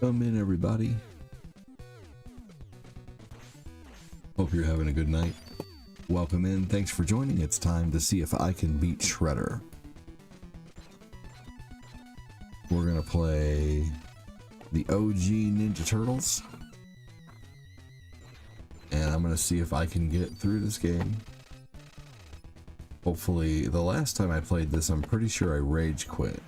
Come in, everybody. Hope you're having a good night. Welcome in. Thanks for joining. It's time to see if I can beat Shredder. We're gonna play the OG Ninja Turtles, and I'm gonna see if I can get through this game. Hopefully, the last time I played this, I'm pretty sure I rage quit.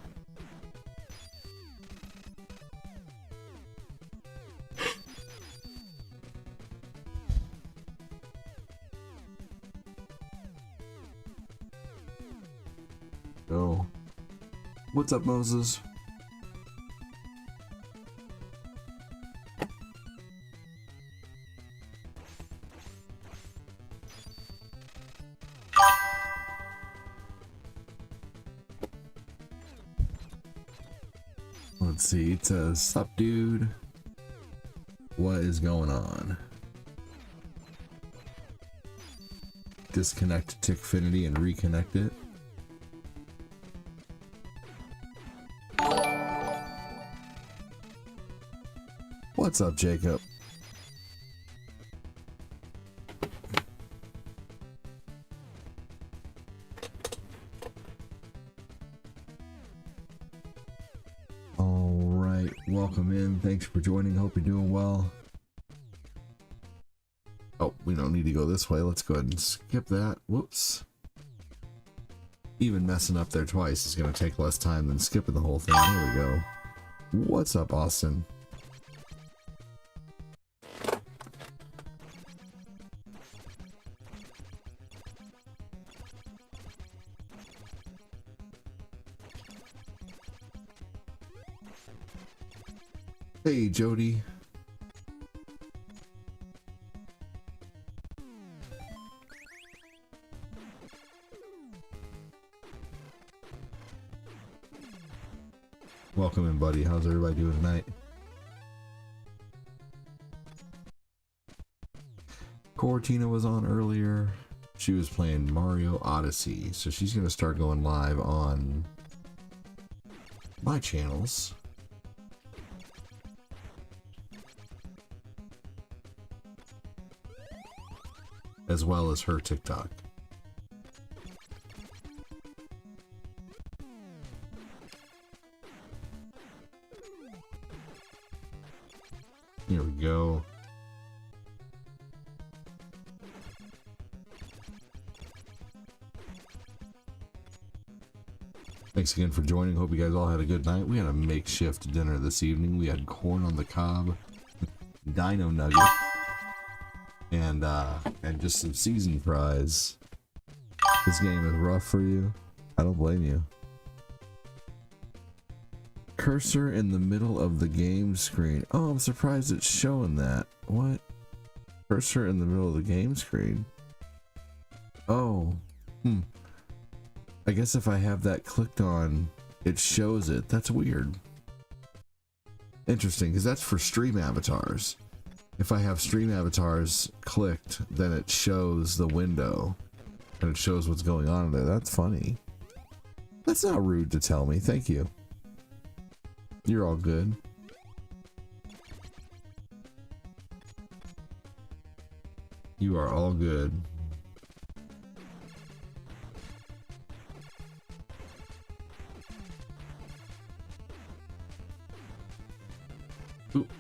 So, what's up, Moses? Let's see, it says, sup dude, what is going on? Disconnect Tickfinity and reconnect it. What's up, Jacob? Welcome in. Thanks for joining. Hope you're doing well. Oh, we don't need to go this way. Let's go ahead and skip that. Whoops. Even messing up there twice is going to take less time than skipping the whole thing. There we go. What's up, Austin? Hey, Jody. Welcome in, buddy. How's everybody doing tonight? Cortina was on earlier. She was playing Mario Odyssey, so she's going to start going live on my channels. As well as her TikTok. Here we go. Thanks again for joining. Hope you guys all had a good night. We had a makeshift dinner this evening. We had corn on the cob, dino nugget, and just some seasoned fries. This game is rough for you. I don't blame you. Cursor in the middle of the game screen. Oh, I'm surprised it's showing that. What? Cursor in the middle of the game screen? Oh. I guess if I have that clicked on, it shows it. That's weird. Interesting, because that's for stream avatars. If I have stream avatars clicked, then it shows the window and it shows what's going on in there. That's funny. That's not rude to tell me. Thank you. You're all good. You are all good. Oop,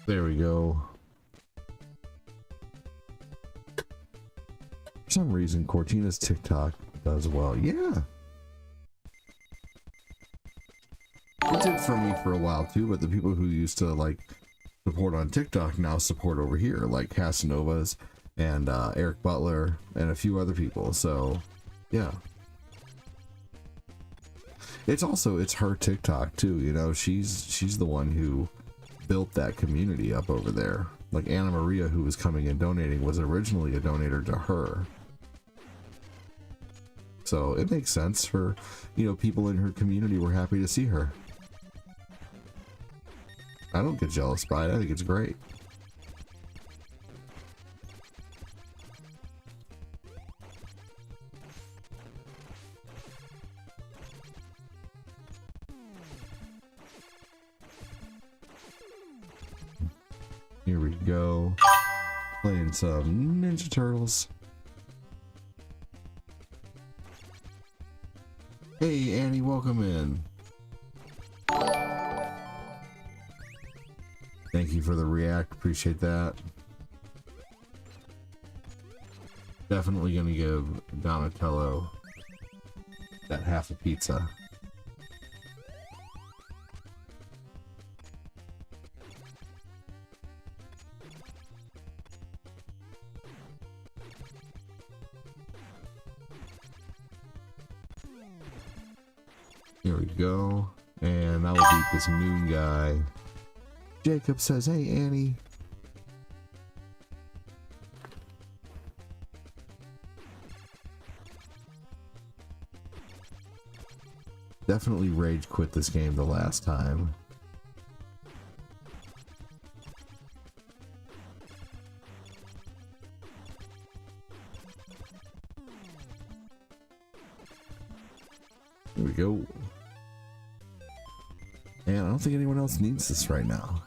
there we go. For some reason, Cortina's TikTok does well. Yeah. It did for me for a while too, but the people who used to like support on TikTok now support over here, like Casanovas and Eric Butler and a few other people. So, yeah. It's her TikTok too, you know. She's the one who built that community up over there. Like Anna Maria, who was coming and donating, was originally a donator to her. So it makes sense for, you know, people in her community were happy to see her. I don't get jealous by it. I think it's great. Here we go. Playing some Ninja Turtles. Hey Annie, welcome in. Thank you for the react, appreciate that. Definitely gonna give Donatello that half a pizza. Here we go. And I will beat this moon guy. Jacob says, hey Annie. Definitely rage quit this game the last time. Here we go. And I don't think anyone else needs this right now.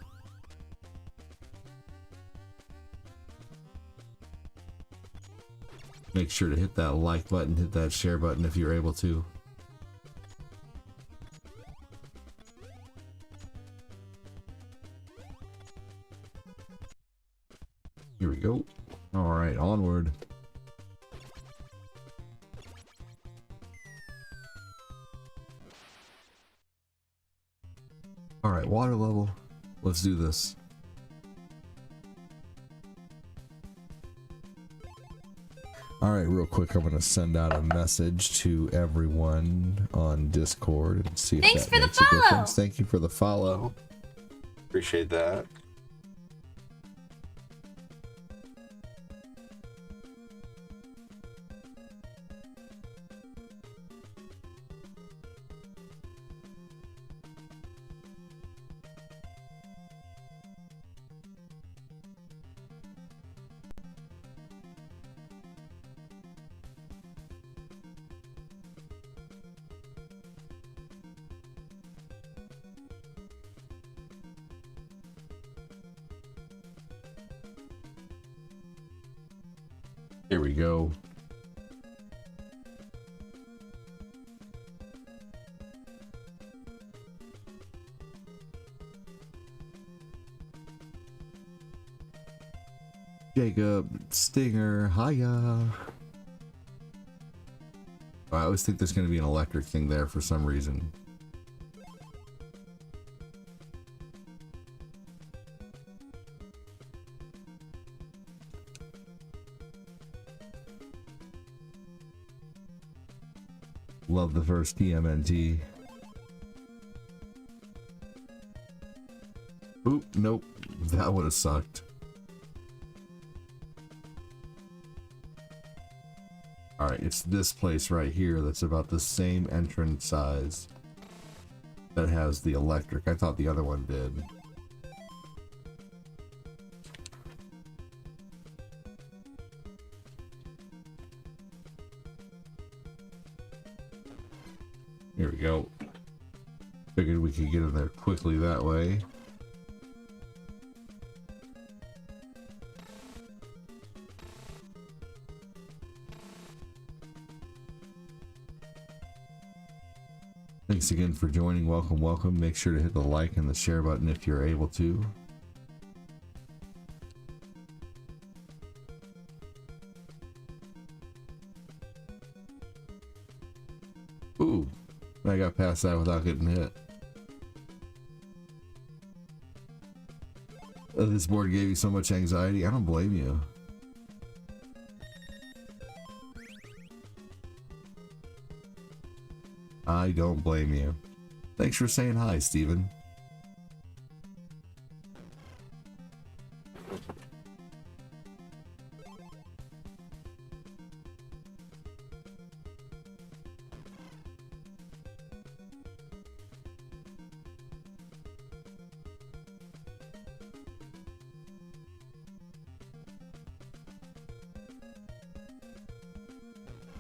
Make sure to hit that like button, hit that share button if you're able to. Here we go. All right, onward. All right, water level. Let's do this. All right, real quick, I'm gonna send out a message to everyone on Discord and see if that makes a difference. Thank you for the follow. Appreciate that. Here we go. Jacob, Stinger, hiya. I always think there's going to be an electric thing there for some reason. Love the first TMNT. Oop, nope. That would have sucked. Alright, it's this place right here that's about the same entrance size that has the electric. I thought the other one did. Here we go. Figured we could get in there quickly that way. Thanks again for joining. Welcome, welcome. Make sure to hit the like and the share button if you're able to. Ooh, I got past that without getting hit. This board gave you so much anxiety. I don't blame you. I don't blame you. Thanks for saying hi, Steven.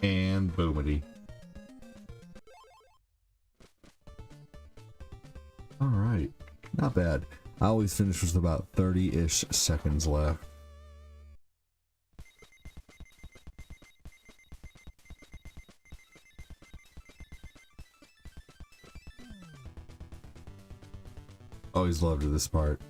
And boomity. Alright, not bad. I always finish with about 30-ish seconds left. Always loved this part.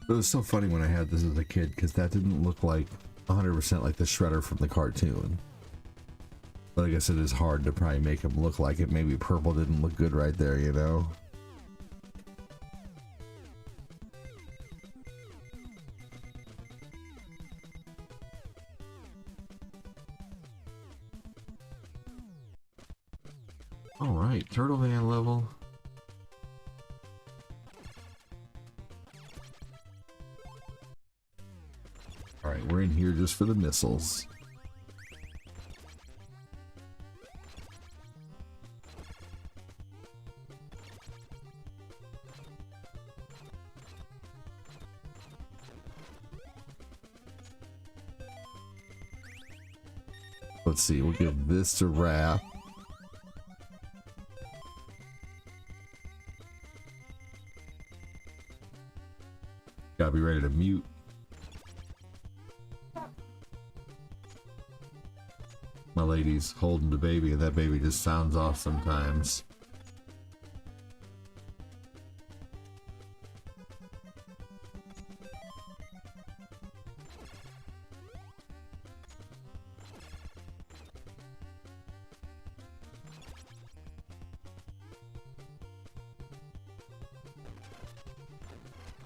It was so funny when I had this as a kid because that didn't look like 100% like the Shredder from the cartoon. But I guess it is hard to probably make him look like it. Maybe purple didn't look good right there, you know? Alright, Turtle Van level. Alright, we're in here just for the missiles. Let's see, we'll give this to Raph. Gotta be ready to mute. My lady's holding the baby and that baby just sounds off sometimes.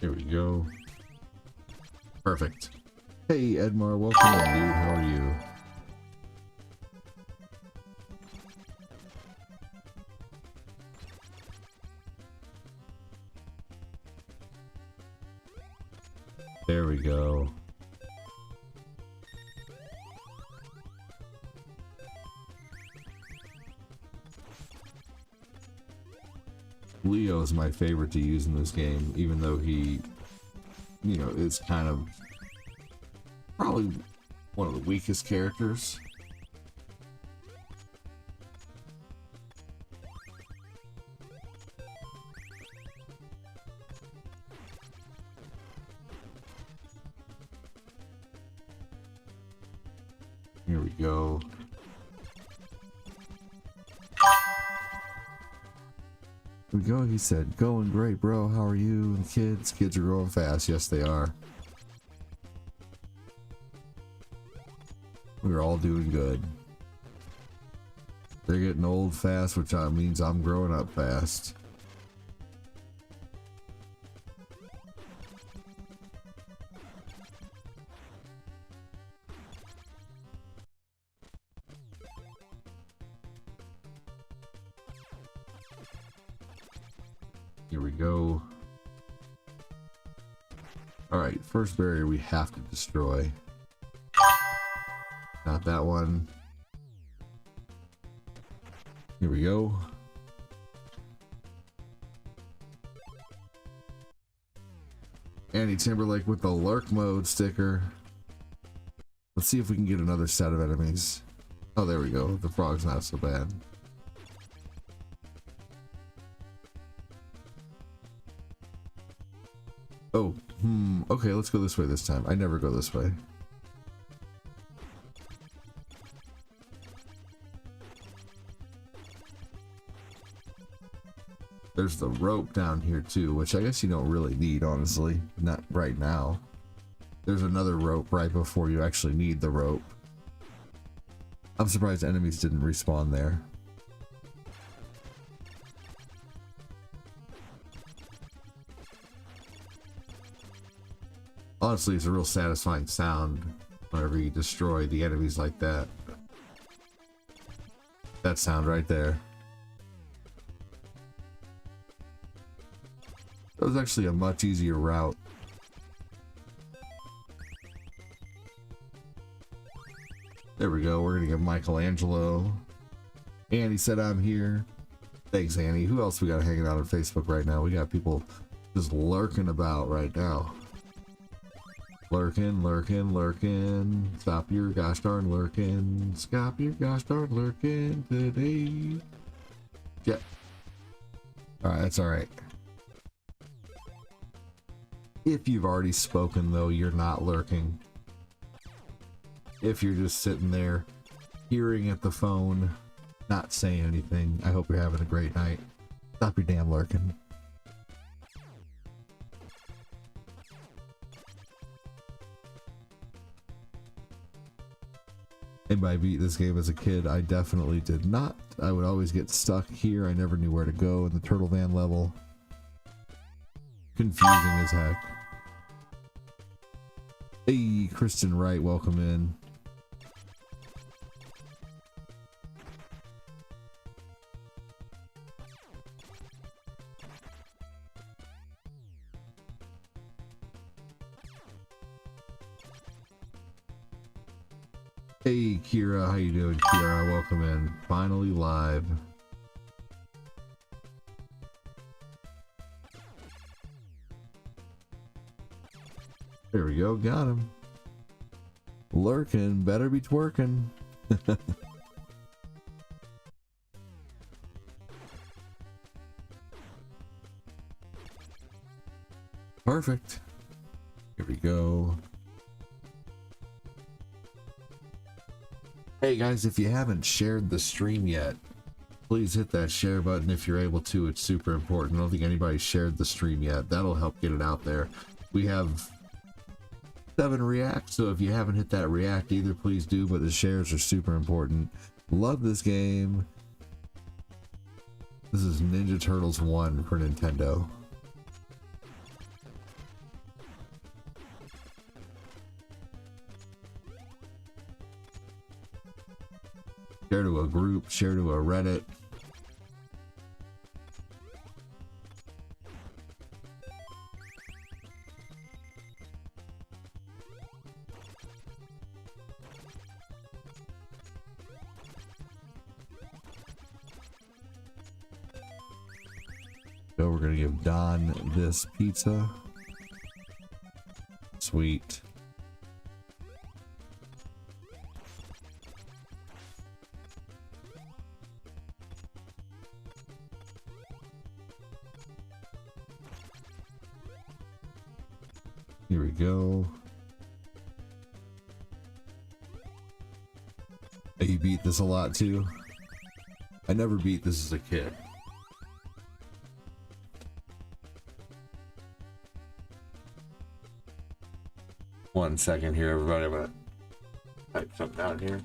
Here we go. Perfect. Hey Edmar, welcome in, dude. How are you? There we go. Leo is my favorite to use in this game, even though he, you know, is kind of probably one of the weakest characters. Here we go. Here we go, he said. Going great, bro. How are you? And kids? Kids are growing fast. Yes, they are. We're all doing good. They're getting old fast, which means I'm growing up fast. Here we go. Alright, first barrier we have to destroy. Not that one. Here we go. Andy Timberlake with the lurk mode sticker. Let's see if we can get another set of enemies. Oh, there we go. The frog's not so bad. Oh, okay, let's go this way this time. I never go this way. There's the rope down here too, which I guess you don't really need, honestly. Not right now. There's another rope right before you actually need the rope. I'm surprised enemies didn't respawn there. Honestly, it's a real satisfying sound whenever you destroy the enemies like that. That sound right there. That was actually a much easier route. There we go. We're gonna give Michelangelo. Annie said I'm here. Thanks, Annie. Who else we got hanging out on Facebook right now? We got people just lurking about right now. Lurking, lurking, lurking. Stop your gosh darn lurking. Stop your gosh darn lurking today. Yeah. Alright, that's alright. If you've already spoken, though, you're not lurking. If you're just sitting there, hearing at the phone, not saying anything, I hope you're having a great night. Stop your damn lurking. Anybody beat this game as a kid? I definitely did not. I would always get stuck here. I never knew where to go in the Turtle Van level. Confusing as heck. Hey, Kristen Wright, welcome in. Hey Kira, how you doing, Kira? Welcome in. Finally live. There we go, got him. Lurking, better be twerking. Perfect. Here we go. Hey guys, if you haven't shared the stream yet, please hit that share button if you're able to. It's super important. I don't think anybody's shared the stream yet. That'll help get it out there. We have 7 reacts, so if you haven't hit that react either, please do, but the shares are super important. Love this game. This is Ninja Turtles 1 for Nintendo. Share to a group, share to a Reddit. So we're gonna give Don this pizza. Sweet. Here we go. You beat this a lot too? I never beat this as a kid. One second here, everybody. I'm gonna type something down here.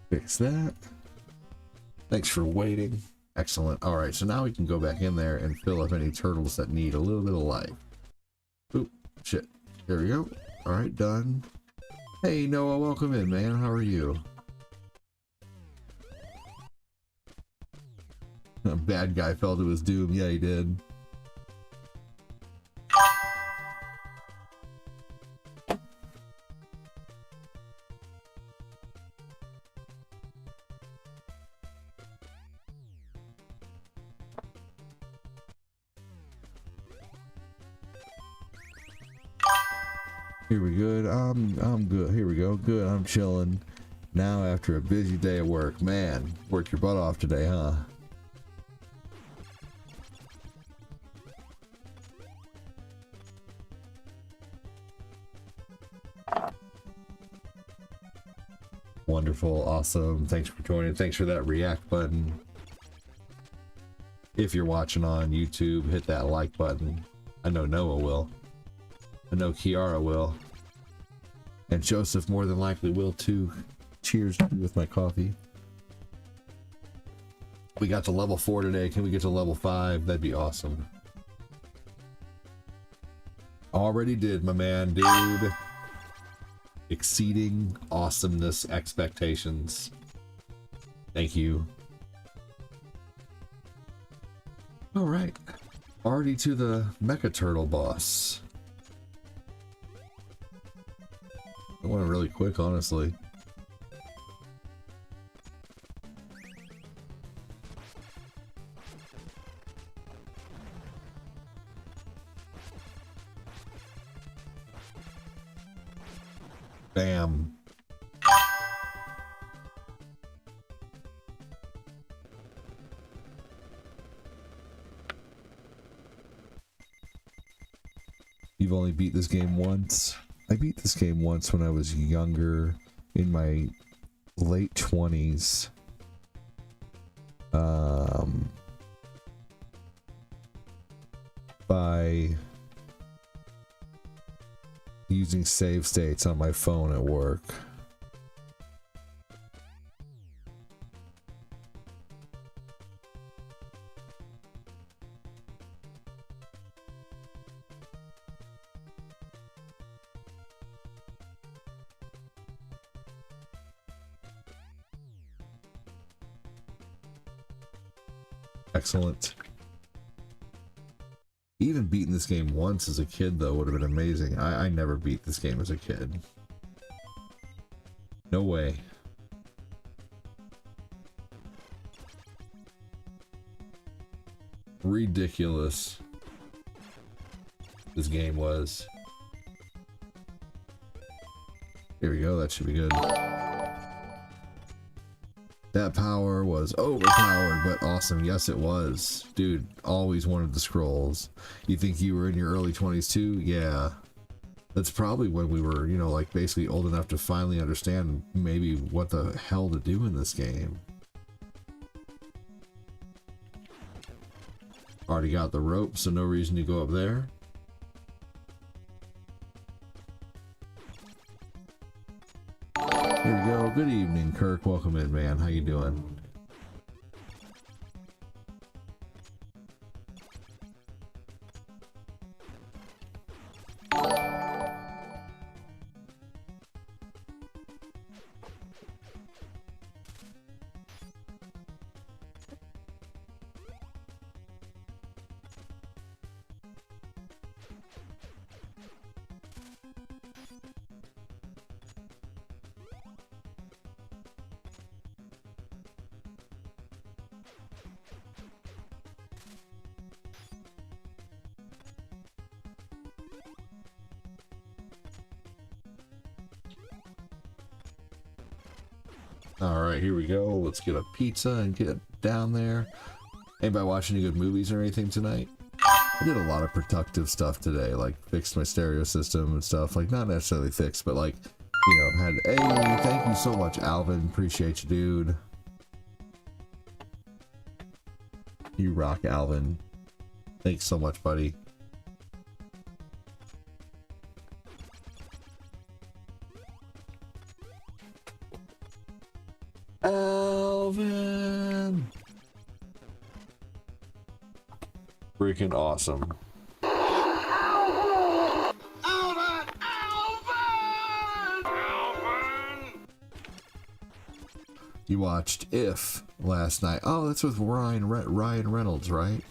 Fix that. Thanks for waiting. Excellent. All right, so now we can go back in there and fill up any turtles that need a little bit of life. Oop, shit. There we go. All right, done. Hey, Noah, welcome in, man. How are you? A bad guy fell to his doom. Yeah, he did. Here we good. I'm good. Here we go. Good. I'm chilling. Now after a busy day at work. Man, worked your butt off today, huh? Wonderful. Awesome. Thanks for joining. Thanks for that react button. If you're watching on YouTube, hit that like button. I know Noah will. I know Kiara will. And Joseph more than likely will too. Cheers with my coffee. We got to level 4 today. Can we get to level 5? That'd be awesome. Already did, my man, dude. exceeding awesomeness expectations. Thank you. All right, already to the Mecha Turtle boss. I went really quick, honestly. Bam. You've only beat this game once? I beat this game once when I was younger, in my late 20s. By using save states on my phone at work. Excellent. Even beating this game once as a kid, though, would have been amazing. I never beat this game as a kid. No way. Ridiculous. This game was. Here we go, that should be good. That power was overpowered, but awesome. Yes, it was. Dude, always wanted the scrolls. You think you were in your early 20s too? Yeah. That's probably when we were, you know, like basically old enough to finally understand maybe what the hell to do in this game. Already got the rope, so no reason to go up there. Here we go. Good evening, Kirk. Welcome in, man. How you doing? Alright, here we go. Let's get a pizza and get down there. Anybody watching any good movies or anything tonight? I did a lot of productive stuff today, like fixed my stereo system and stuff. Like, not necessarily fixed, but like, you know, hey, thank you so much, Alvin. Appreciate you, dude. You rock, Alvin. Thanks so much, buddy. Alvin! Freaking awesome. Alvin! Alvin! Alvin! You watched If last night. Oh, that's with Ryan Reynolds, right?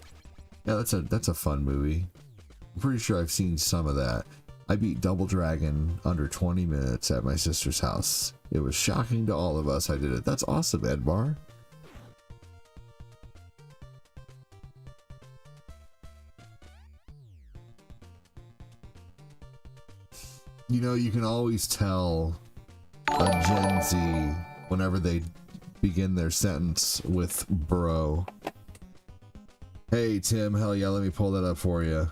Yeah, that's a fun movie. I'm pretty sure I've seen some of that. I beat Double Dragon under 20 minutes at my sister's house. It was shocking to all of us I did it. That's awesome, Edmar. You know, you can always tell a Gen Z whenever they begin their sentence with bro. Hey, Tim, hell yeah, let me pull that up for you.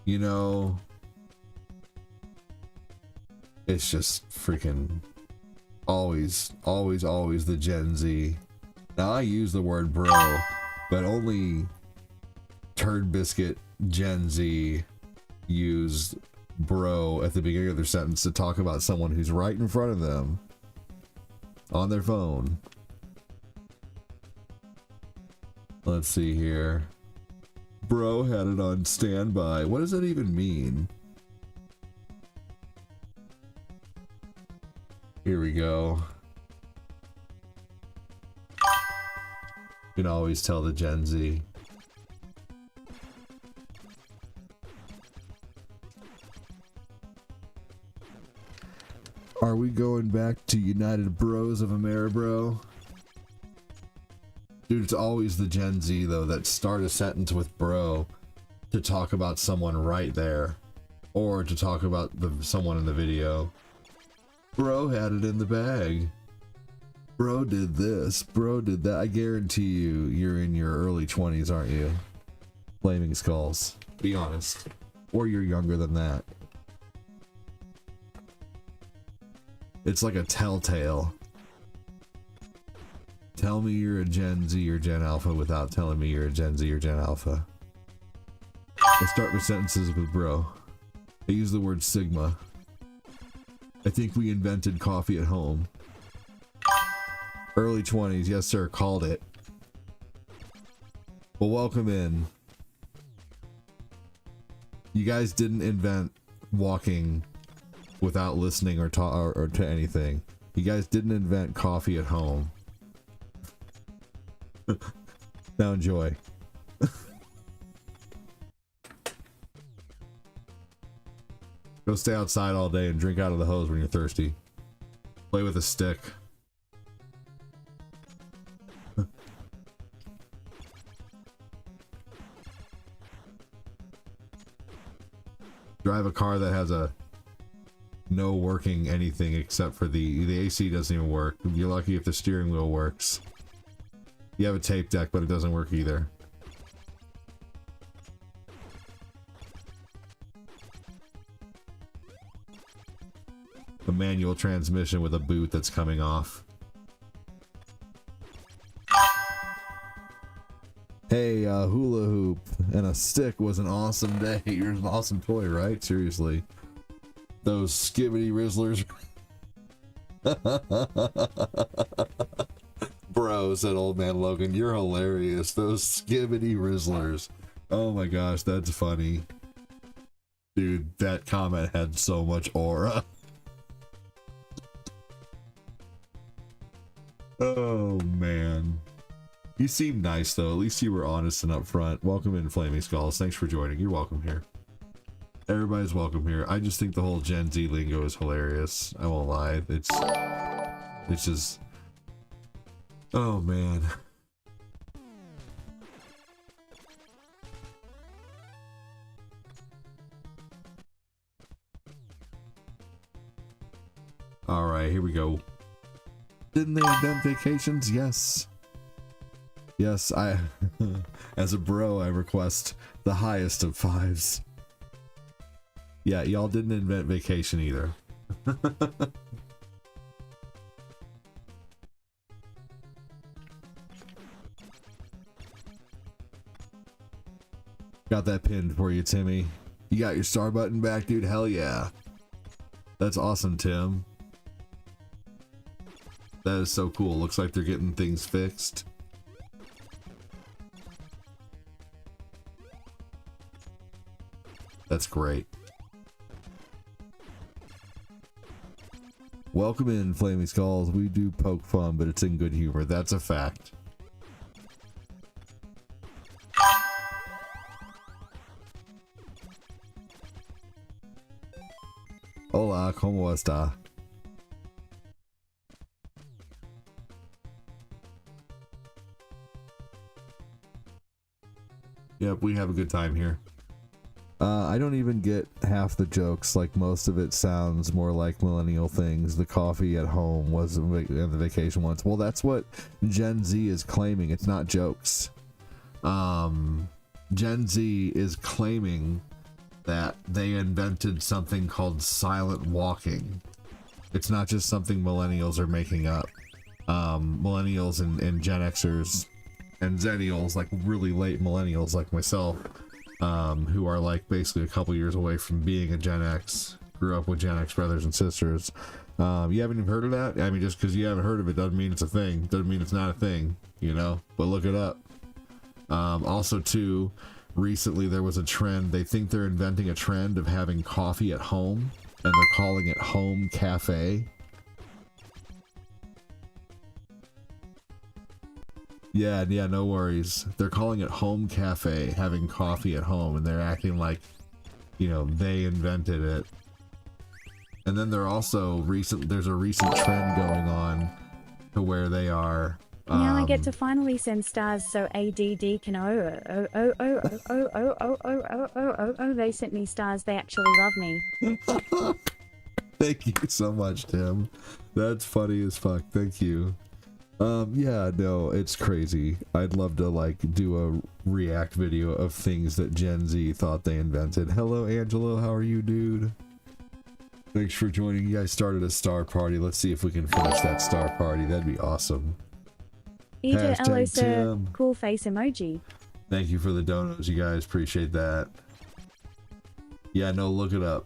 You know, it's just freaking always the Gen Z. Now, I use the word bro, but only Turd Biscuit Gen Z used bro at the beginning of their sentence to talk about someone who's right in front of them on their phone. Let's see here. Bro had it on standby. What does that even mean? Here we go. You can always tell the Gen Z. Are we going back to United Bros of Ameribro? Dude, it's always the Gen Z, though, that start a sentence with bro to talk about someone right there. Or to talk about someone in the video. Bro had it in the bag. Bro did this. Bro did that. I guarantee you're in your early 20s, aren't you? Flaming Skulls. Be honest. Or you're younger than that. It's like a telltale. Tell me you're a Gen Z or Gen Alpha without telling me you're a Gen Z or Gen Alpha. I start my sentences with bro. I use the word Sigma. I think we invented coffee at home. Early 20s, yes sir, called it. Well, welcome in. You guys didn't invent walking without listening or to anything. You guys didn't invent coffee at home. Now enjoy. Go stay outside all day and drink out of the hose when you're thirsty. Play with a stick. Drive a car that has a no working anything except for the AC doesn't even work. You're lucky if the steering wheel works. You have a tape deck, but it doesn't work either. A manual transmission with a boot that's coming off. Hey, hula hoop and a stick was an awesome day. You're an awesome toy, right? Seriously. Those skibbity rizzlers. Bro, said old man Logan, you're hilarious. Those skibbity rizzlers. Oh my gosh, that's funny. Dude, that comment had so much aura. Oh man. You seem nice though. At least you were honest and upfront. Welcome in, Flaming Skulls. Thanks for joining. You're welcome here. Everybody's welcome here. I just think the whole Gen Z lingo is hilarious. I won't lie. It's just... Oh man. Alright, here we go. Didn't they invent vacations? Yes. Yes, I... As a bro, I request the highest of fives. Yeah, y'all didn't invent vacation either. Got that pinned for you, Timmy. You got your star button back, dude? Hell yeah. That's awesome, Tim. That is so cool. Looks like they're getting things fixed. That's great. Welcome in, Flaming Skulls. We do poke fun, but it's in good humor. That's a fact. Hola, ¿cómo está? Yep, we have a good time here. I don't even get half the jokes. Like, most of it sounds more like millennial things. The coffee at home was and the vacation ones. Well, that's what Gen Z is claiming. It's not jokes. Gen Z is claiming that they invented something called silent walking. It's not just something millennials are making up. Millennials and Gen Xers and Zennials, like really late millennials like myself, who are like basically a couple years away from being a Gen X, grew up with Gen X brothers and sisters. You haven't even heard of that? I mean, just because you haven't heard of it doesn't mean it's a thing. Doesn't mean it's not a thing, you know? But look it up. Also, too, recently there was a trend. They think they're inventing a trend of having coffee at home, and they're calling it home cafe. Yeah, no worries. They're calling it Home Cafe, having coffee at home, and they're acting like, you know, they invented it. And then they're also there's a recent trend going on to where they are. Now I get to finally send stars so ADD can they sent me stars, they actually love me. Thank you so much, Tim. That's funny as fuck. Thank you. Yeah, no, it's crazy. I'd love to like do a react video of things that Gen Z thought they invented. Hello, Angelo. How are you, dude? Thanks for joining. You guys started a star party. Let's see if we can finish that star party. That'd be awesome. Eater, hello, sir. Tim. Cool face emoji. Thank you for the donos, you guys. Appreciate that. Yeah, no, look it up.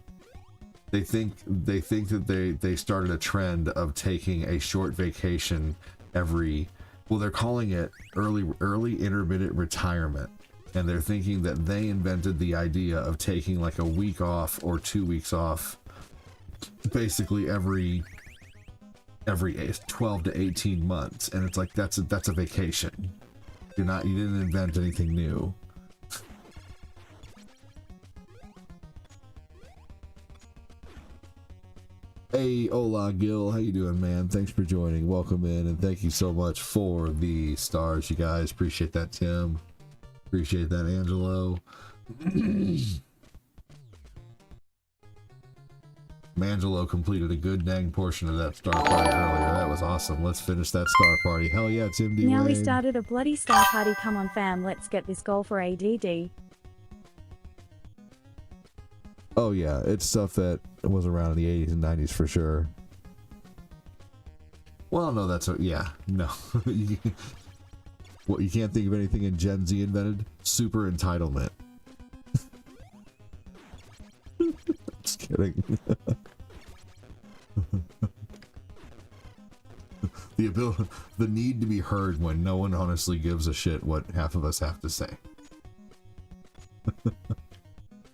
They think that they started a trend of taking a short vacation every, well, they're calling it early intermittent retirement, and they're thinking that they invented the idea of taking like a week off or 2 weeks off basically every 12 to 18 months, and it's like that's a vacation. You didn't invent anything new. Hey, hola, Gil. How you doing, man? Thanks for joining. Welcome in, and thank you so much for the stars, you guys. Appreciate that, Tim. Appreciate that, Angelo. Mangelo completed a good dang portion of that star party earlier. That was awesome. Let's finish that star party. Hell yeah, Tim D. Now we started a bloody star party. Come on, fam. Let's get this goal for ADD. Oh yeah, it's stuff that was around in the 80s and 90s for sure. Well, no, yeah, no. What, you can't think of anything in Gen Z invented? Super entitlement. Just kidding. The need to be heard when no one honestly gives a shit what half of us have to say.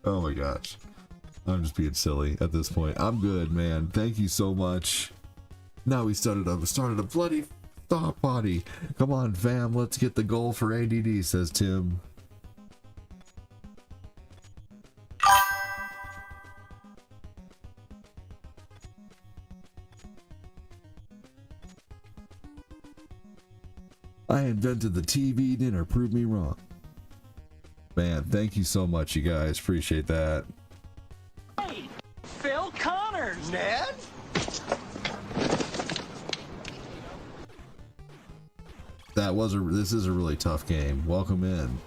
Oh my gosh. I'm just being silly at this point. I'm good, man. Thank you so much. Now we started a bloody star party. Come on, fam. Let's get the goal for ADD, says Tim. I invented the TV dinner. Prove me wrong. Man, thank you so much, you guys. Appreciate that. Hey, Phil Connors, Ned. This is a really tough game. Welcome in.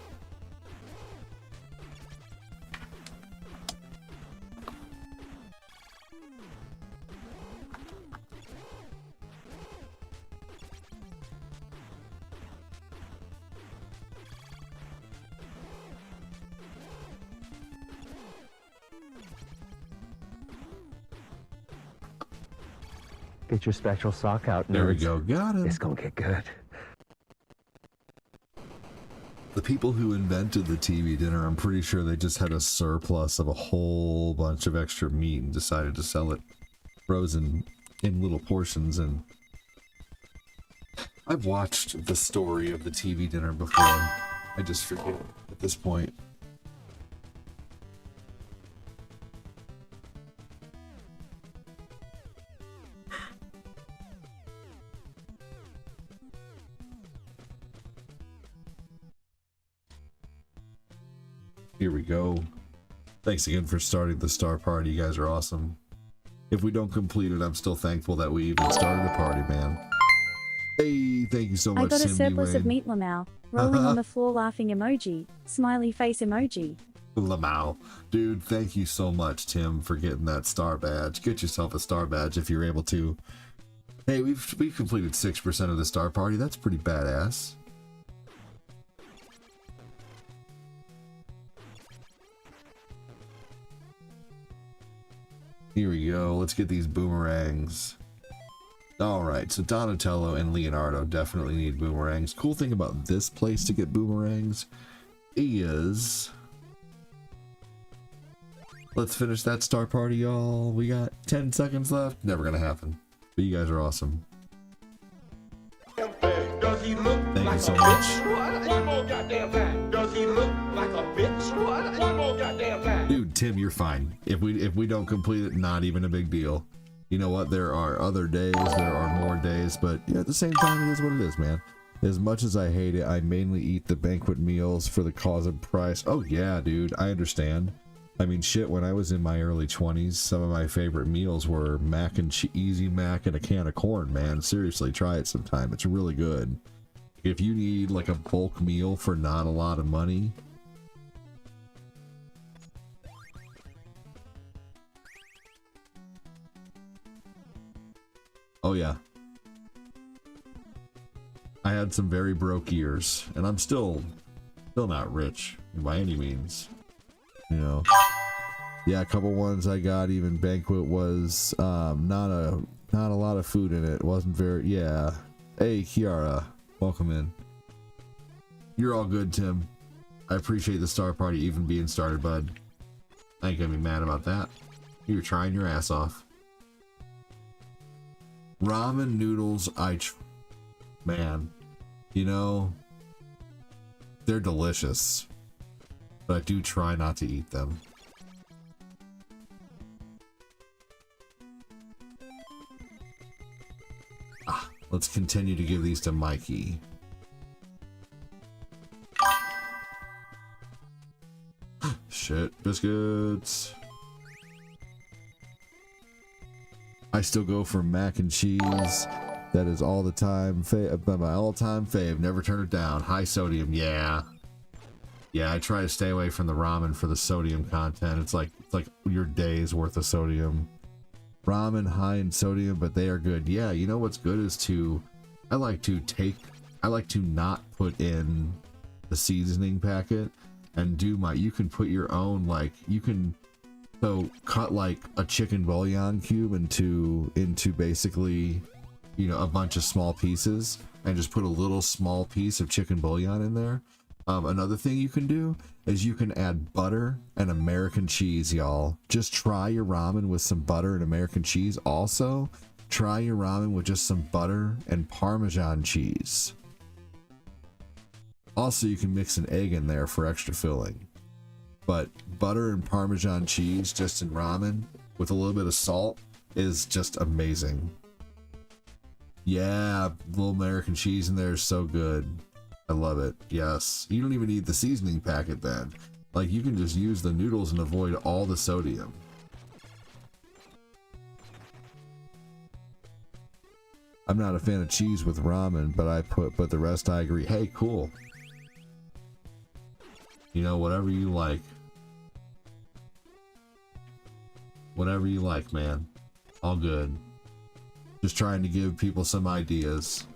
Get your spectral sock out, nerds. There we go. Got him. It's gonna get good. The people who invented the TV dinner, I'm pretty sure they just had a surplus of a whole bunch of extra meat and decided to sell it frozen in little portions. And I've watched the story of the TV dinner before. I just forget at this point. Here we go. Thanks again for starting the star party. You guys are awesome. If we don't complete it, I'm still thankful that we even started a party, man. Hey, thank you so much, I got a Cindy surplus Wayne. of meat, Lamau. Rolling on the floor laughing emoji. Smiley face emoji. Lamau. Dude, thank you so much, Tim, for getting that star badge. Get yourself a star badge if you're able to. Hey, we've completed 6% of the star party. That's pretty badass. Here we go. Let's get these boomerangs. Alright, so Donatello and Leonardo definitely need boomerangs. Cool thing about this place to get boomerangs is... Let's finish that star party, y'all. We got 10 seconds left. Never gonna happen. But you guys are awesome. Thank you so much. One more goddamn time. Does he look like a bitch? One more goddamn time. Dude, Tim, you're fine. If we don't complete it, not even a big deal. You know what? There are other days, there are more days, but yeah, at the same time, it is what it is, man. As much as I hate it, I mainly eat the banquet meals for the cause of price. Oh yeah, dude, I understand. I mean, shit, when I was in my early 20s, some of my favorite meals were mac and cheese, easy mac and a can of corn, man. Seriously, try it sometime. It's really good. If you need like a bulk meal for not a lot of money, oh yeah. I had some very broke years, and I'm still not rich by any means. You know. Yeah, a couple ones I got, even banquet was not a lot of food in it. It wasn't very, yeah. Hey Kiara, welcome in. You're all good, Tim. I appreciate the star party even being started, bud. I ain't gonna be mad about that. You're trying your ass off. Ramen noodles, man, you know, they're delicious, but I do try not to eat them. Let's continue to give these to Mikey. Shit, biscuits. I still go for mac and cheese. That is all the time. My all-time fave. Never turn it down. High sodium. Yeah. Yeah, I try to stay away from the ramen for the sodium content. It's like your day's worth of sodium. Ramen high in sodium, but they are good. Yeah, you know what's good is I like to not put in the seasoning packet and do you can put your own, like, you can cut like a chicken bouillon cube into basically, you know, a bunch of small pieces and just put a little small piece of chicken bouillon in there. Another thing you can do is you can add butter and American cheese, y'all. Just try your ramen with some butter and American cheese. Also, try your ramen with just some butter and Parmesan cheese. Also, you can mix an egg in there for extra filling. But butter and Parmesan cheese just in ramen with a little bit of salt is just amazing. Yeah, little American cheese in there is so good. I love it. Yes. You don't even need the seasoning packet then. Like, you can just use the noodles and avoid all the sodium. I'm not a fan of cheese with ramen, but the rest I agree. Hey, cool. You know, whatever you like. Whatever you like, man. All good. Just trying to give people some ideas.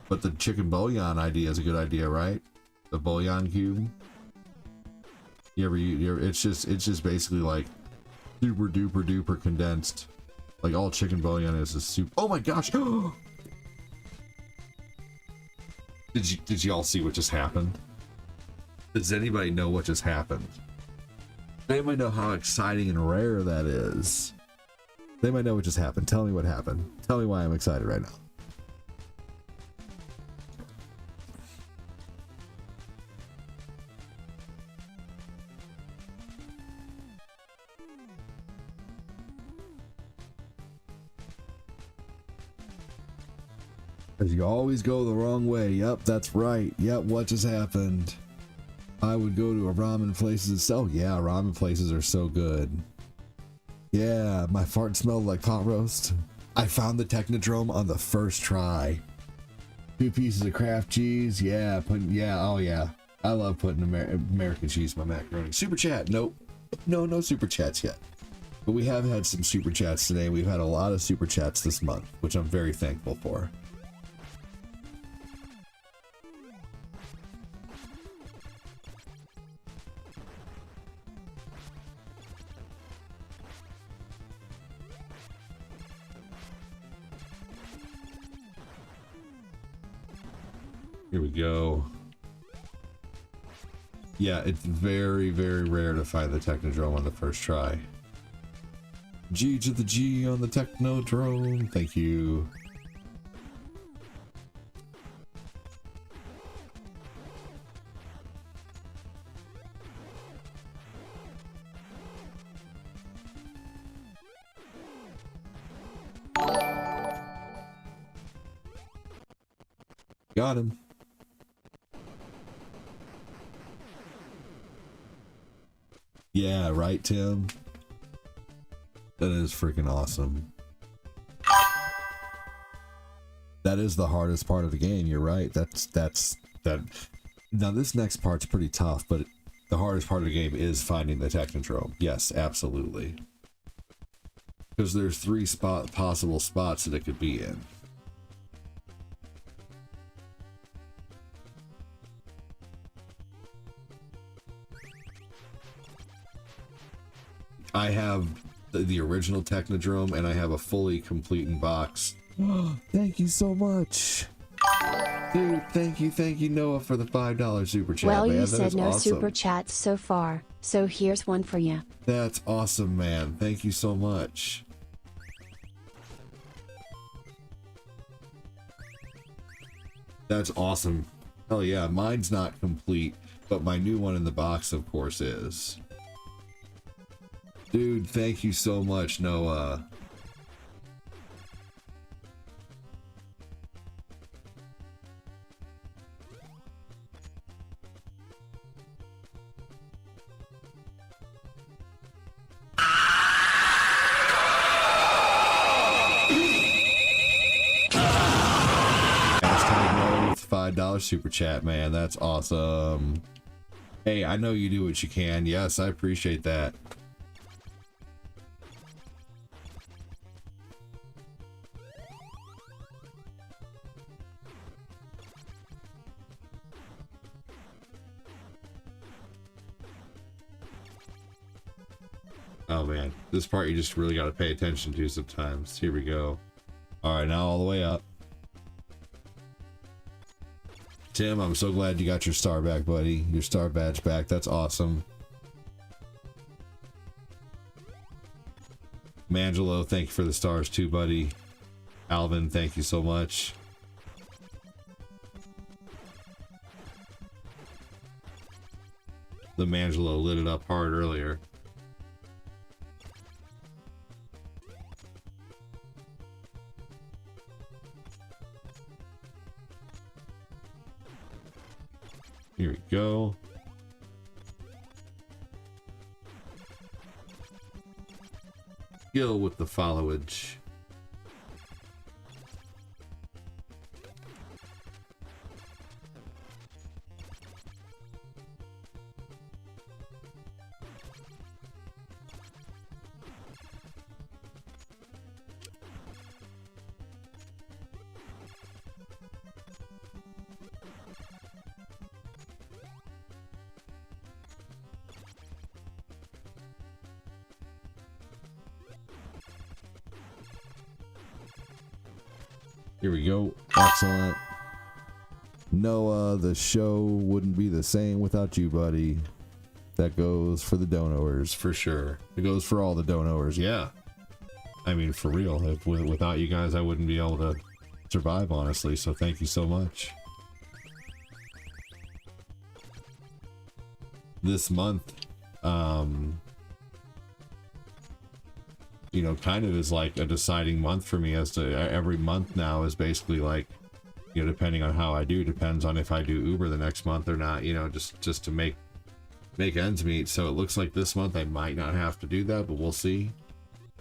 But the chicken bouillon idea is a good idea, right? The bouillon cube. It's just basically like super duper duper condensed. Like, all chicken bouillon is soup. Oh my gosh! Did you all see what just happened? Does anybody know what just happened? They might know how exciting and rare that is. They might know what just happened. Tell me what happened. Tell me why I'm excited right now. Because you always go the wrong way. Yep, that's right. Yep, what just happened? I would go to a ramen places and sell. Yeah, ramen places are so good. Yeah, my fart smelled like pot roast. I found the Technodrome on the first try. 2 pieces of Kraft cheese. Yeah, oh yeah. I love putting American cheese in my macaroni. Super chat. Nope. No super chats yet. But we have had some super chats today. We've had a lot of super chats this month, which I'm very thankful for. Here we go. Yeah, it's very, very rare to find the Technodrome on the first try. G to the G on the Technodrome. Thank you. Got him. Yeah, right, Tim? That is freaking awesome. That is the hardest part of the game. You're right. That's that. Now this next part's pretty tough, but the hardest part of the game is finding the Technodrome. Yes, absolutely. Because there's 3 possible spots that it could be in. I have the original Technodrome, and I have a fully complete in box. Thank you so much. Dude, thank you, Noah, for the $5 super chat. Well, man. you That said is no awesome. super chats so far, so here's one for you. That's awesome, man. Thank you so much. That's awesome. Hell yeah, mine's not complete, but my new one in the box, of course, is. Dude, thank you so much, Noah. $5 super chat, man. That's awesome. Hey, I know you do what you can. Yes, I appreciate that. Oh man, this part you just really got to pay attention to sometimes. Here we go. All right, now all the way up. Tim, I'm so glad you got your star back, buddy. Your star badge back. That's awesome. Mangelo, thank you for the stars too, buddy. Alvin, thank you so much. The Mangelo lit it up hard earlier. Here we go. Skill with the followage. Here we go. Excellent. Noah, the show wouldn't be the same without you, buddy. That goes for the donors, for sure. It goes for all the donors, yeah. I mean, for real. Without you guys, I wouldn't be able to survive, honestly. So thank you so much. This month, you know, kind of is like a deciding month for me, as to every month now is basically like, you know, depending on how I do, depends on if I do Uber the next month or not, you know, just to make ends meet. So it looks like this month I might not have to do that, but we'll see.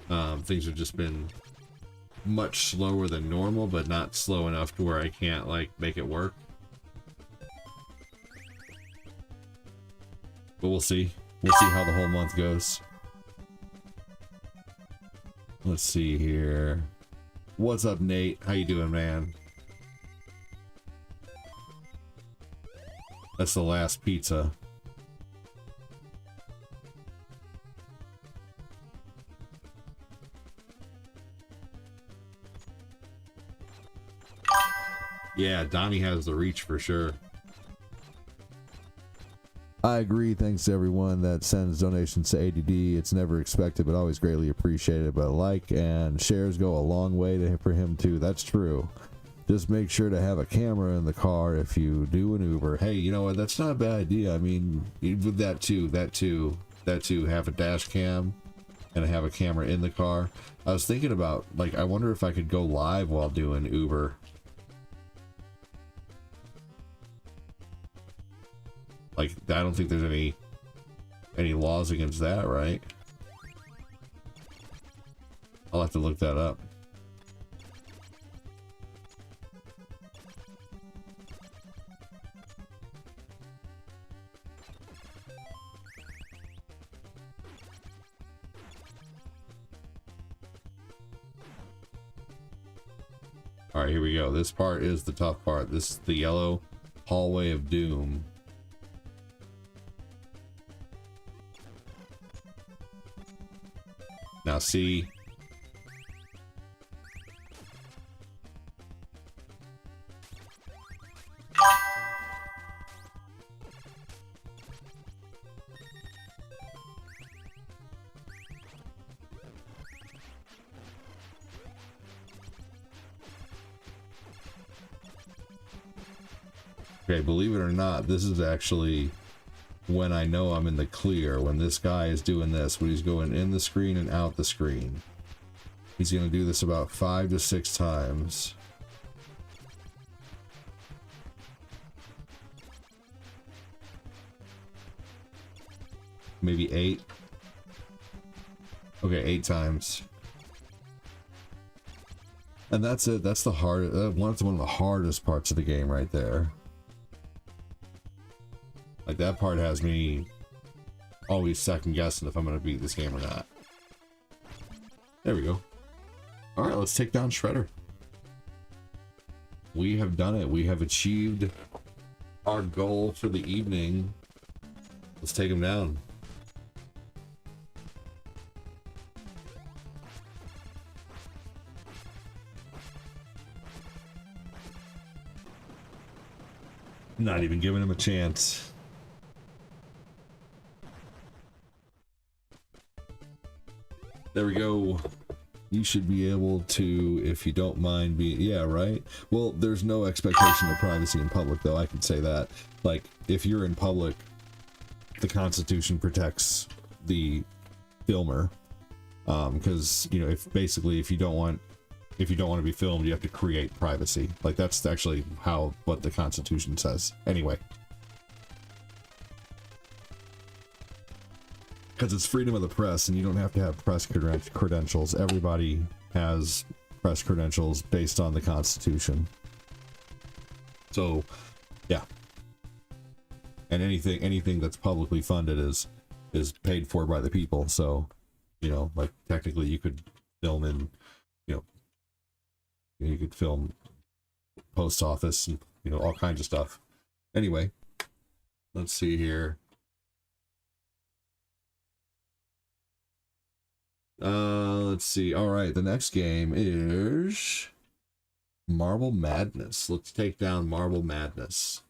Things have just been much slower than normal, but not slow enough to where I can't like make it work. But we'll see. We'll see how the whole month goes. Let's see here. What's up, Nate? How you doing, man? That's the last pizza. Yeah, Donnie has the reach for sure. I agree. Thanks to everyone that sends donations to ADD. It's never expected, but always greatly appreciated. But like and shares go a long way for him too. That's true. Just make sure to have a camera in the car if you do an Uber. Hey, you know what? That's not a bad idea. I mean, with that too, have a dash cam and have a camera in the car. I was thinking about, like, I wonder if I could go live while doing Uber. Like, I don't think there's any laws against that, right? I'll have to look that up. All right, here we go. This part is the tough part. This is the yellow hallway of doom. Now see, okay, believe it or not, this is actually when I know I'm in the clear, when this guy is doing this, when he's going in the screen and out the screen. He's going to do this about 5 to 6 times. Maybe 8. Okay, 8 times. And that's it. That's the hard. One of the hardest parts of the game right there. Like, that part has me always second guessing if I'm going to beat this game or not. There we go. Alright, let's take down Shredder. We have done it. We have achieved our goal for the evening. Let's take him down. Not even giving him a chance. There we go. You should be able to, if you don't mind being, yeah, right? Well, there's no expectation of privacy in public, though, I can say that. Like, if you're in public, the Constitution protects the filmer. Because, you know, if you don't want to be filmed, you have to create privacy. Like, that's actually what the Constitution says. Anyway. Because it's freedom of the press, and you don't have to have press credentials. Everybody has press credentials based on the Constitution. So, yeah. And anything that's publicly funded is paid for by the people. So, you know, like, technically you could film in, you could film post office and, all kinds of stuff. Anyway, let's see here. Let's see. All right, the next game is Marble Madness. Let's take down Marble Madness.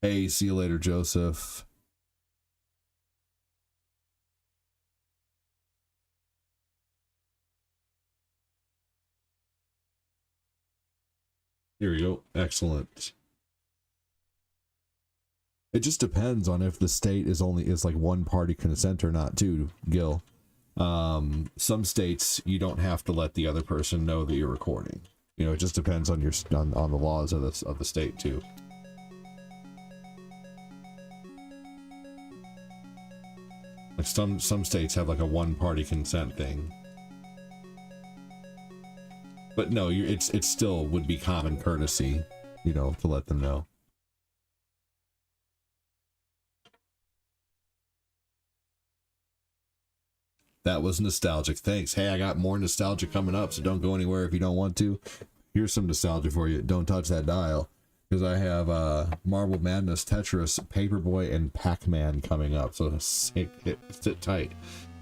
Hey, see you later, Joseph. Here we go. Excellent. It just depends on if the state is like one party consent or not, too, Gil. Some states you don't have to let the other person know that you're recording. It just depends on on the laws of the state too. Like some states have like a one-party consent thing. But no, it still would be common courtesy, to let them know. That was nostalgic. Thanks. Hey, I got more nostalgia coming up, so don't go anywhere if you don't want to. Here's some nostalgia for you. Don't touch that dial, because I have Marble Madness, Tetris, Paperboy, and PacMan coming up, so sit tight.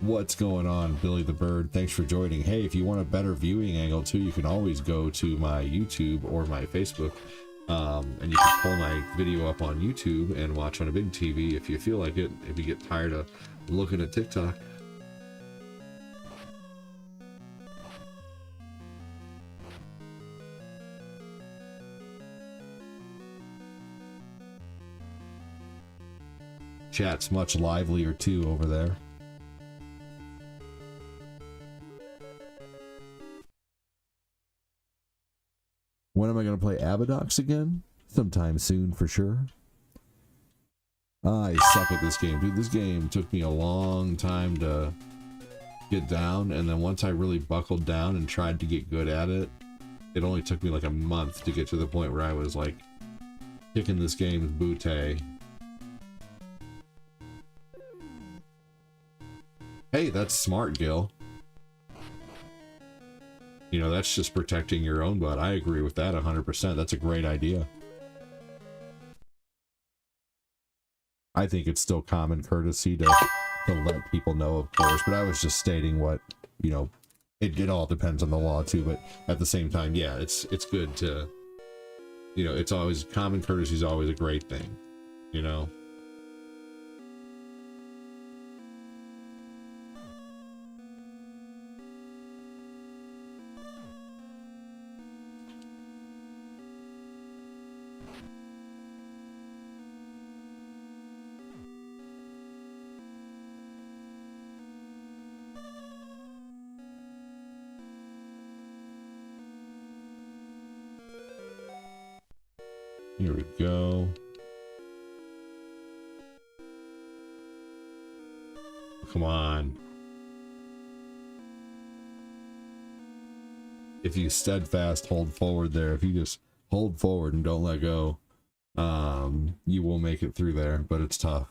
What's going on, Billy the Bird? Thanks for joining. Hey, if you want a better viewing angle too, you can always go to my YouTube or my Facebook, and you can pull my video up on YouTube and watch on a big TV if you feel like it, if you get tired of looking at TikTok. Chat's much livelier too over there. When am I going to play Abadox again? Sometime soon for sure. I suck at this game, dude. This game took me a long time to get down, and then once I really buckled down and tried to get good at it, it only took me like a month to get to the point where I was like kicking this game's booty. Hey, that's smart, Gil. You know, that's just protecting your own butt. I agree with that 100%. That's a great idea. I think it's still common courtesy to let people know, of course, but I was just stating what, you know, it all depends on the law too, but at the same time, yeah, it's good to, you know, it's always, common courtesy is always a great thing, you know? Here we go. Come on. If you steadfast hold forward there, if you just hold forward and don't let go, you will make it through there, but it's tough.